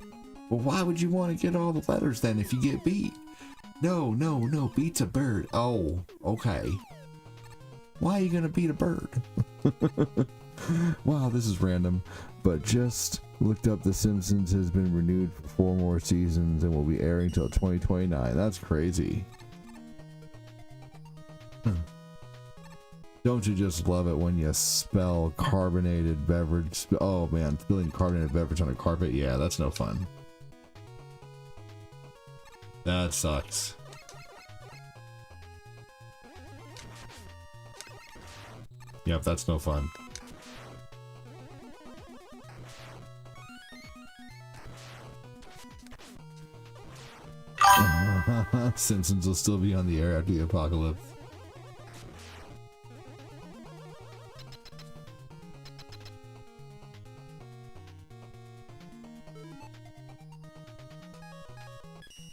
Well, why would you want to get all the letters then if you get beat? No, no, no, beat's a bird. Oh, okay. Why are you gonna beat a bird? Wow, this is random, but just looked up The Simpsons has been renewed for 4 more seasons and will be airing till 2029. That's crazy. Don't you just love it when you spell carbonated beverage? Oh man, spilling carbonated beverage on a carpet? Yeah, that's no fun. That sucks. Yep, that's no fun. Simpsons will still be on the air after the apocalypse.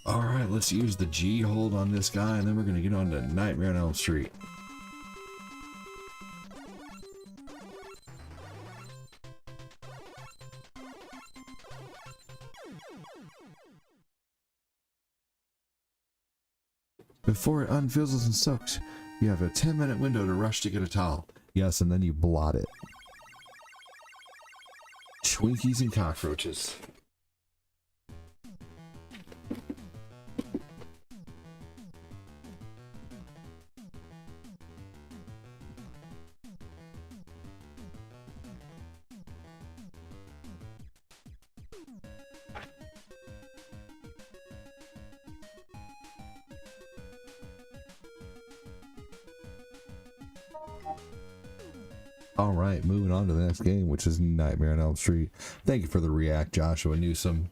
Alright, let's use the G hold on this guy and then we're gonna get on to Nightmare on Elm Street. Before it unfizzles and soaks, you have a 10-minute window to rush to get a towel. Yes, and then you blot it. Twinkies and cockroaches. Alright, moving on to the next game, which is Nightmare on Elm Street. Thank you for the react, Joshua Newsom.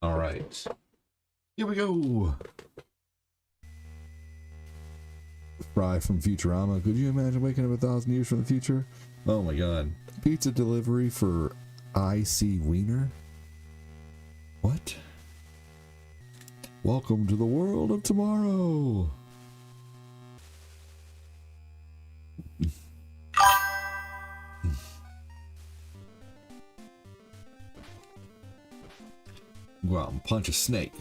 Alright. Here we go! Fry from Futurama. Could you imagine waking up 1,000 years from the future? Oh my god. Pizza delivery for I.C. Wiener? What? Welcome to the world of tomorrow! Go out and punch a snake.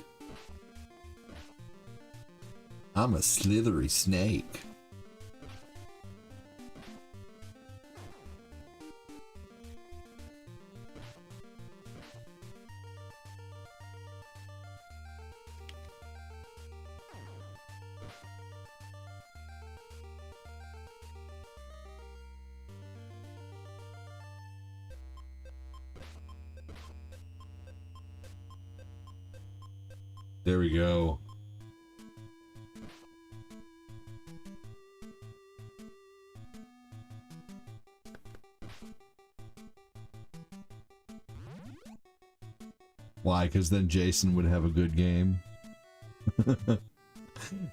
I'm a slithery snake. There we go. Why? Because then Jason would have a good game.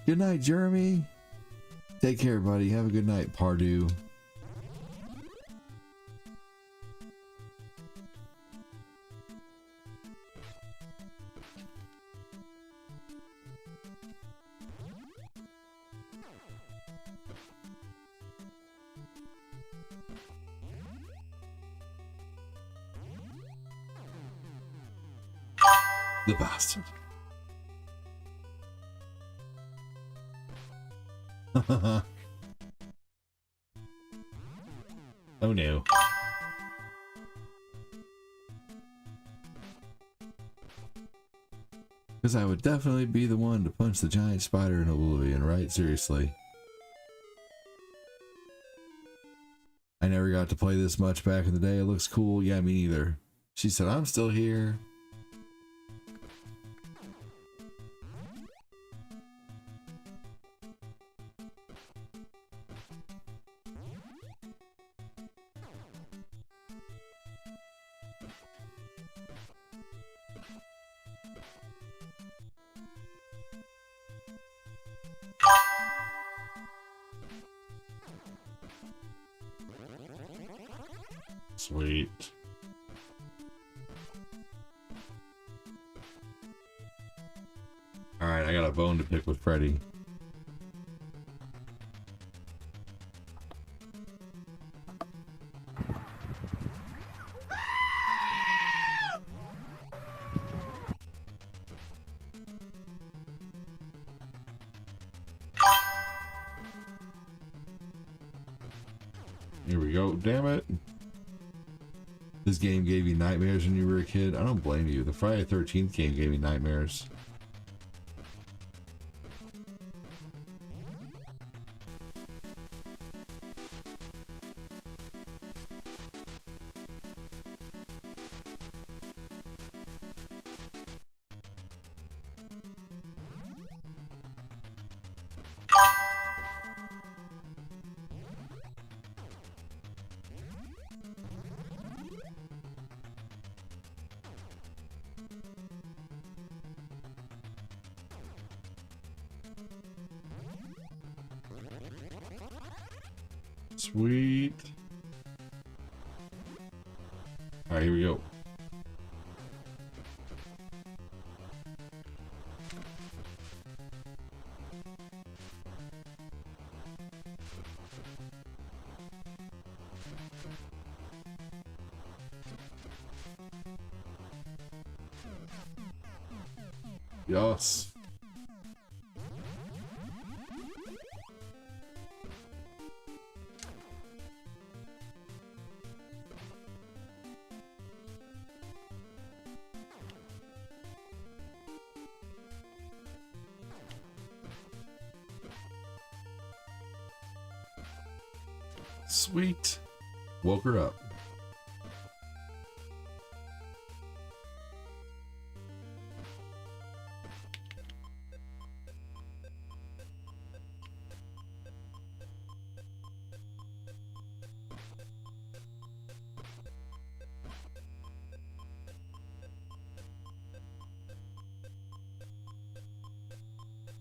Good night, Jeremy. Take care, buddy. Have a good night, Pardew. The bastard. Oh no. Because I would definitely be the one to punch the giant spider in oblivion, right? Seriously. I never got to play this much back in the day. It looks cool. Yeah, me neither. She said, I'm still here. Sweet. Alright, I got a bone to pick with Freddy. Here we go. Damn it. This game gave you nightmares when you were a kid? I don't blame you. The Friday the 13th game gave me nightmares. Sweet. All right, here we go. Yes. Sweet. Woke her up.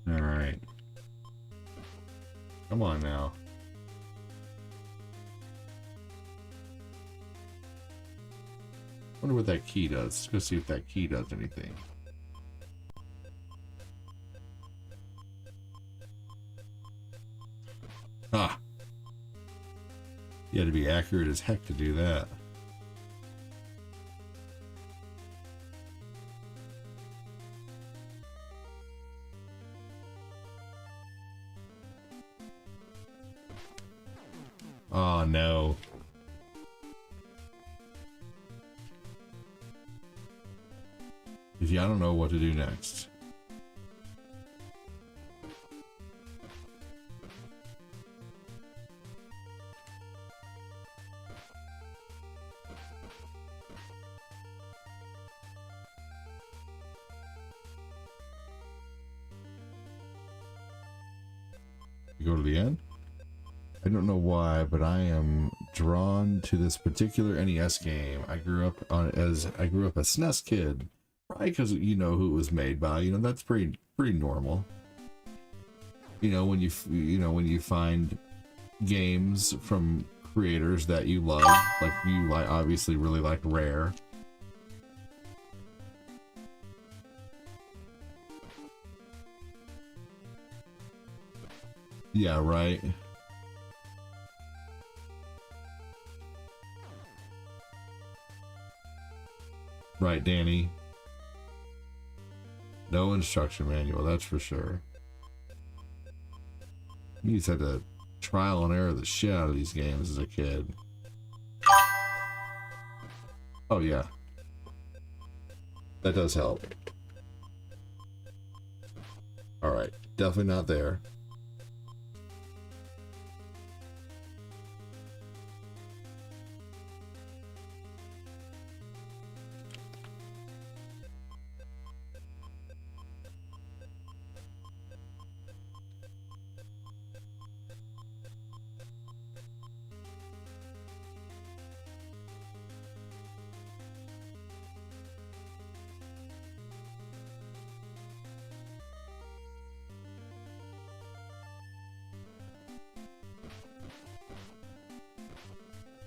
All right. Come on now. Wonder what that key does. Let's go see if that key does anything. Ah. You had to be accurate as heck to do that. Oh no. I don't know what to do next. You go to the end? I don't know why, but I am drawn to this particular NES game. I grew up as a SNES kid, probably because you know who it was made by. You know, that's pretty normal. You know, when you find games from creators that you love, like you obviously really like Rare. Yeah, right. Right, Danny. No instruction manual, that's for sure. You just had to trial and error the shit out of these games as a kid. Oh yeah. That does help. Alright, definitely not there.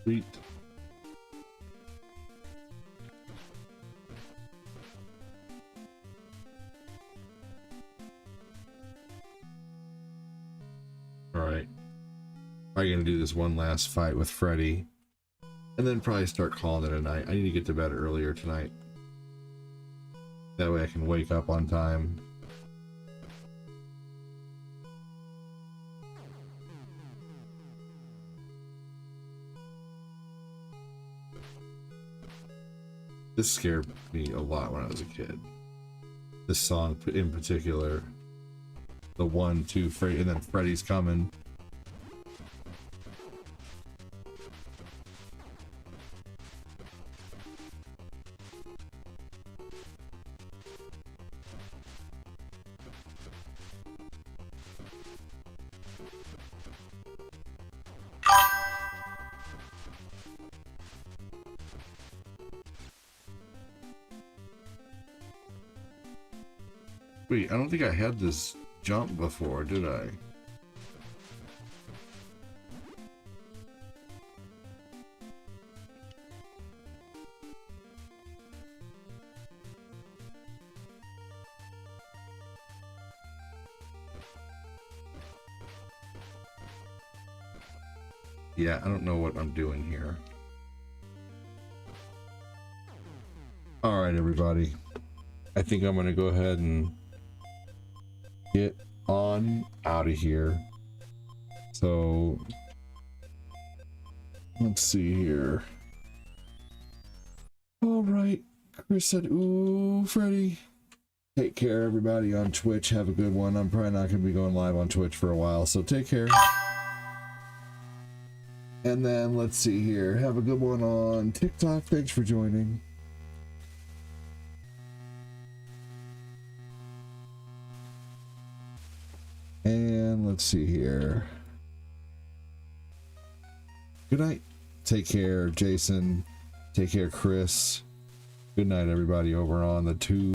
Sweet. Alright. Probably gonna do this one last fight with Freddy. And then probably start calling it a night. I need to get to bed earlier tonight. That way I can wake up on time. This scared me a lot when I was a kid. This song in particular. The 1, 2, Freddy, and then Freddy's coming. Wait, I don't think I had this jump before, did I? Yeah, I don't know what I'm doing here. All right, everybody. I think I'm going to go ahead and get on out of here. So let's see here. All right, Chris said, ooh, Freddy. Take care, everybody on Twitch. Have a good one. I'm probably not going to be going live on Twitch for a while, so take care. And then let's see here. Have a good one on TikTok. Thanks for joining. And let's see here. Good night. Take care, Jason. Take care, Chris. Good night, everybody over on the tube.